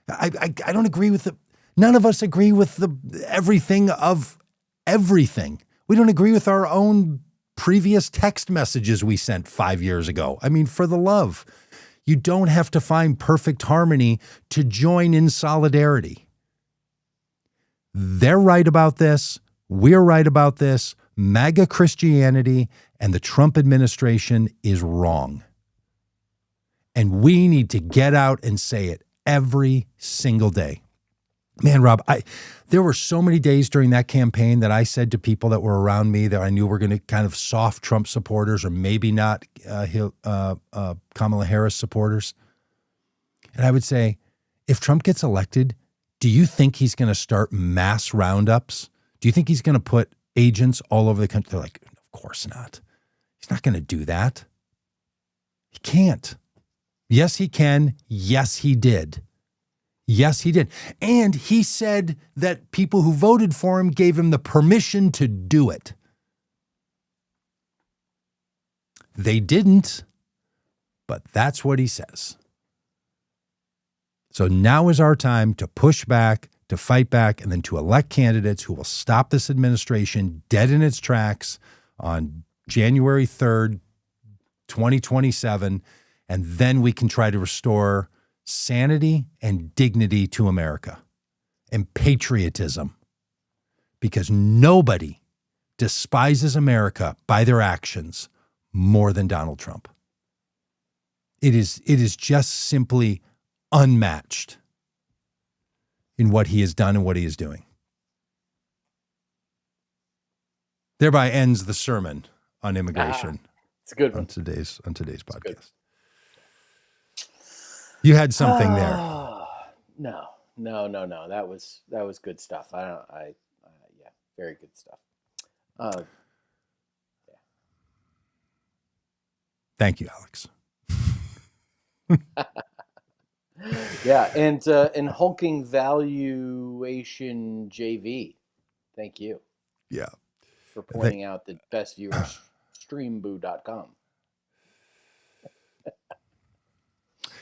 I don't agree with none of us agree with everything of everything. We don't agree with our own previous text messages we sent 5 years ago. I mean, for the love. You don't have to find perfect harmony to join in solidarity. They're right about this. We're right about this. MAGA Christianity and the Trump administration is wrong. And we need to get out and say it every single day. Man, Rob, there were so many days during that campaign that I said to people that were around me that I knew were going to kind of soft Trump supporters or maybe not Kamala Harris supporters. And I would say, if Trump gets elected, do you think he's going to start mass roundups? Do you think he's going to put agents all over the country? They're like, of course not. He's not going to do that. He can't. Yes, he can. Yes, he did. Yes, he did. And he said that people who voted for him gave him the permission to do it. They didn't, but that's what he says. So now is our time to push back, to fight back, and then to elect candidates who will stop this administration dead in its tracks on January 3rd, 2027, and then we can try to restore sanity and dignity to America and patriotism, because nobody despises America by their actions more than Donald Trump. It is just simply unmatched. in what he has done and what he is doing. Thereby ends the sermon on immigration. It's a good one. On today's podcast. You had something there. No. That was good stuff. Yeah, very good stuff. Yeah. Thank you, Alex. Yeah, and hulking valuation JV. Thank you. Yeah. For pointing out the best viewers streamboo.com.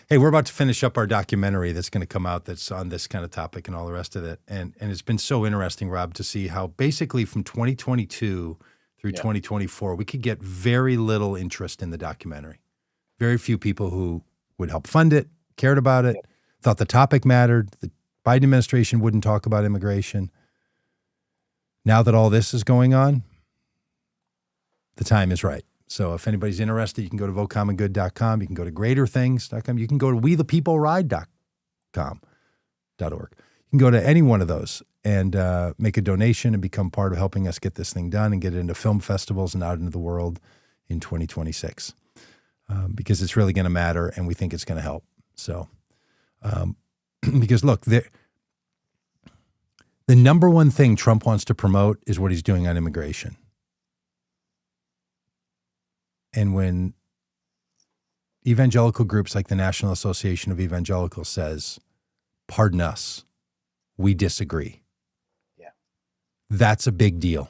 Hey, we're about to finish up our documentary that's going to come out that's on this kind of topic and all the rest of it. And it's been so interesting, Rob, to see how basically from 2022 through 2024, we could get very little interest in the documentary. Very few people who would help fund it, cared about it, thought the topic mattered. The Biden administration wouldn't talk about immigration. Now that all this is going on, the time is right. So if anybody's interested, you can go to votecommongood.com. You can go to greaterthings.com. You can go to wethepeopleride.com.org. You can go to any one of those and make a donation and become part of helping us get this thing done and get it into film festivals and out into the world in 2026. Because it's really going to matter and we think it's going to help. So, because look, the number one thing Trump wants to promote is what he's doing on immigration. And when evangelical groups like the National Association of Evangelicals says, pardon us, we disagree. Yeah. That's a big deal.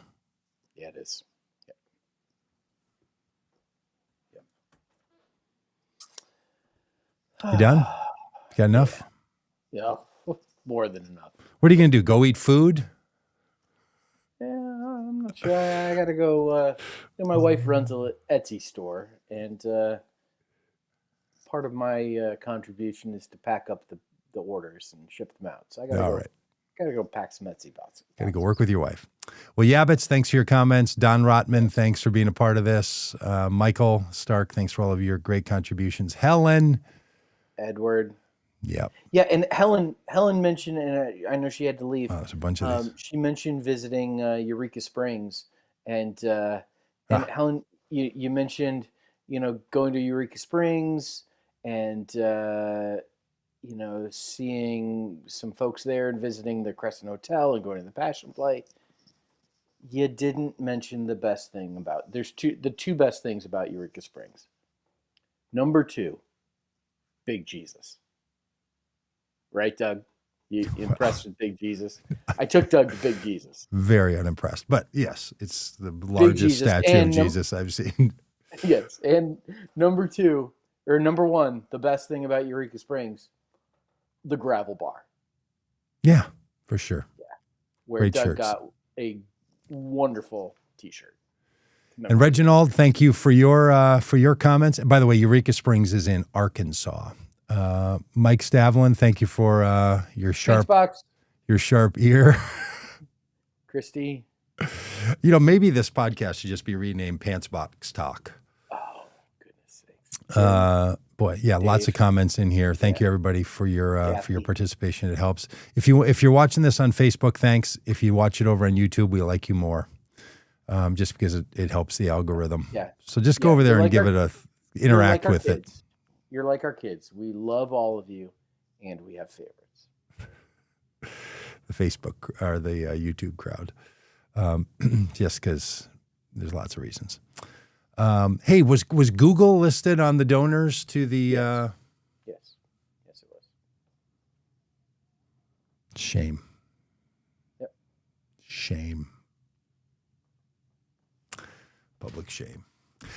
Yeah, it is. Yeah. You done? You got enough? Yeah, more than enough. What are you going to do? Go eat food? Yeah, I'm not sure. I got to go. My wife runs an Etsy store, and part of my contribution is to pack up the orders and ship them out. So I got to go pack some Etsy boxes. Got to go work with your wife. Well, Yabbits, thanks for your comments. Don Rotman, thanks for being a part of this. Michael Stark, thanks for all of your great contributions. Helen. Edward. Yeah. Yeah, and Helen mentioned, and I know she had to leave. Oh, there's a bunch of these. She mentioned visiting Eureka Springs, and Helen, you mentioned, going to Eureka Springs and seeing some folks there and visiting the Crescent Hotel and going to the Passion Play. You didn't mention the best thing about. The two best things about Eureka Springs. Number 2, Big Jesus. Right, Doug? You impressed with Big Jesus? I took Doug to Big Jesus. Very unimpressed. But yes, it's the largest statue of Jesus I've seen. Yes. And number 1, the best thing about Eureka Springs, the gravel bar. Yeah, for sure. Yeah. Where Great Doug shirts. got a wonderful t-shirt. And Reginald, thank you for your comments. And by the way, Eureka Springs is in Arkansas. Mike Stavlin, thank you for your sharp ear. Christy. Maybe this podcast should just be renamed Pants Box Talk. Oh, goodness sakes. Boy, yeah, Dave. Lots of comments in here. Thank you everybody for your participation. It helps. If you're watching this on Facebook, thanks. If you watch it over on YouTube, we like you more. Just because it helps the algorithm. Yeah. So just go over there and interact with it. You're like our kids. We love all of you, and we have favorites. The Facebook or the YouTube crowd. Just because there's lots of reasons. Hey, was Google listed on the donors to the? Yes. Yes, it was. Shame. Yep. Shame. Public shame.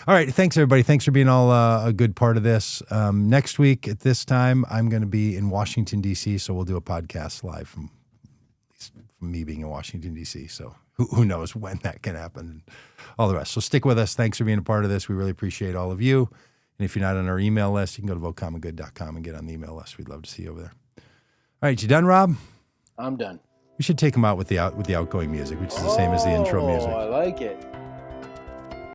All right. Thanks, everybody. Thanks for being all a good part of this. Next week at this time, I'm going to be in Washington, D.C., so we'll do a podcast live from me being in Washington, D.C., so who knows when that can happen and all the rest. So stick with us. Thanks for being a part of this. We really appreciate all of you. And if you're not on our email list, you can go to votecommongood.com and get on the email list. We'd love to see you over there. All right. You done, Rob? I'm done. We should take them out with the outgoing music, which is the same as the intro music. Oh, I like it.